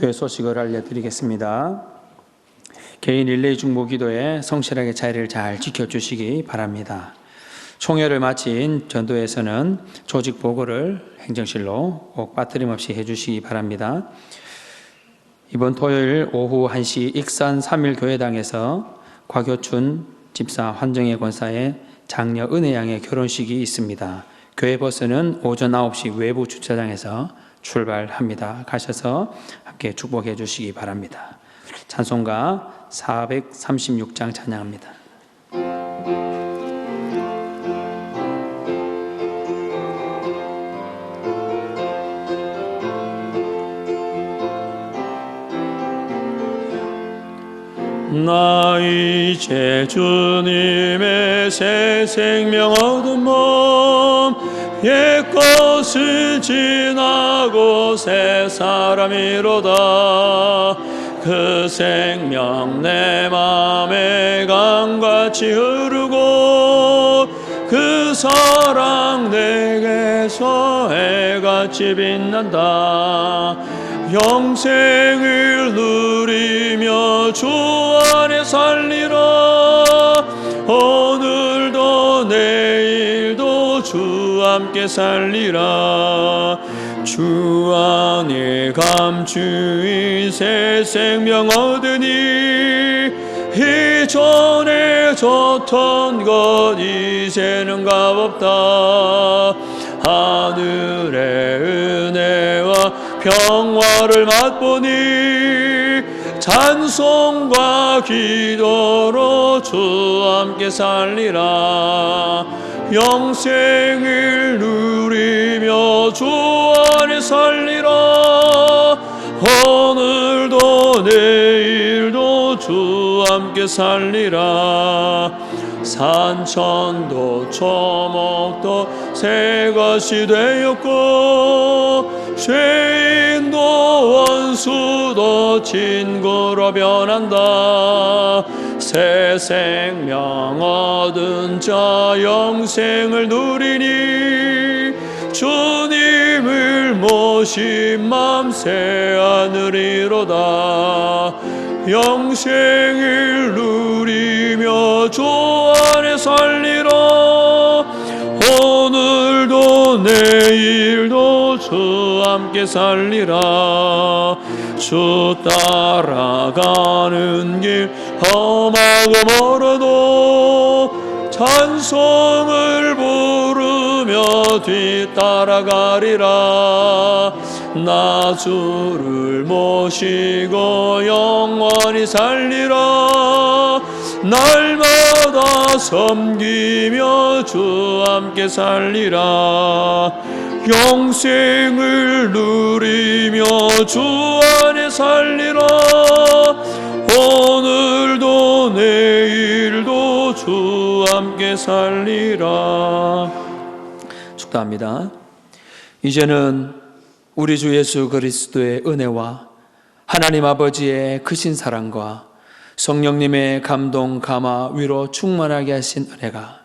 교회 소식을 알려드리겠습니다. 개인 릴레이 중보 기도에 성실하게 자리를 잘 지켜주시기 바랍니다. 총회를 마친 전도에서는 조직 보고를 행정실로 꼭 빠뜨림없이 해주시기 바랍니다. 이번 토요일 오후 1시 익산 3.1교회당에서 곽효춘 집사 환정혜 권사의 장녀 은혜양의 결혼식이 있습니다. 교회 버스는 오전 9시 외부 주차장에서 출발합니다. 가셔서 함께 축복해 주시기 바랍니다. 찬송가 436장 찬양합니다. 나 이제 주님의 새 생명 얻은 몸 옛것을 지나고 새 사람이로다. 그 생명 내 맘에 강같이 흐르고 그 사랑 내게서 해같이 빛난다. 영생을 누리며 주 안에 살리라. 오늘도 내일도 주 함께 살리라. 주 안에 감추인 새 생명 얻으니 이전에 줬던 것 이제는 값없다. 하늘의 은혜와 평화를 맛보니 찬송과 기도로 주 함께 살리라. 영생을 누리며 주 안에 살리라. 오늘도 내일도 주 함께 살리라. 산천도 초목도 새것이 되었고 죄인도 원수도 친구로 변한다. 새 생명 얻은 자 영생을 누리니 주님을 모신 맘 새 하늘이로다. 영생을 누리며 주 안에 살리라. 오늘도 내일도 주 함께 살리라. 주 따라가는 길 험하고 멀어도 찬송을 부르며 뒤따라가리라. 나 주를 모시고 영원히 살리라. 날마다 섬기며 주 함께 살리라. 영생을 누리며 주 안에 살리라. 오늘도 내일도 주 함께 살리라. 축도합니다. 이제는 우리 주 예수 그리스도의 은혜와 하나님 아버지의 크신 사랑과 성령님의 감동, 감화, 위로 충만하게 하신 은혜가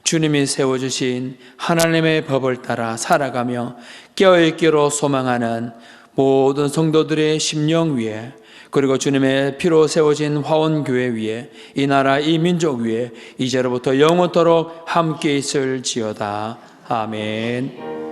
주님이 세워주신 하나님의 법을 따라 살아가며 깨어있기로 소망하는 모든 성도들의 심령 위에, 그리고 주님의 피로 세워진 화원교회 위에, 이 나라 이 민족 위에 이제로부터 영원토록 함께 있을지어다. 아멘.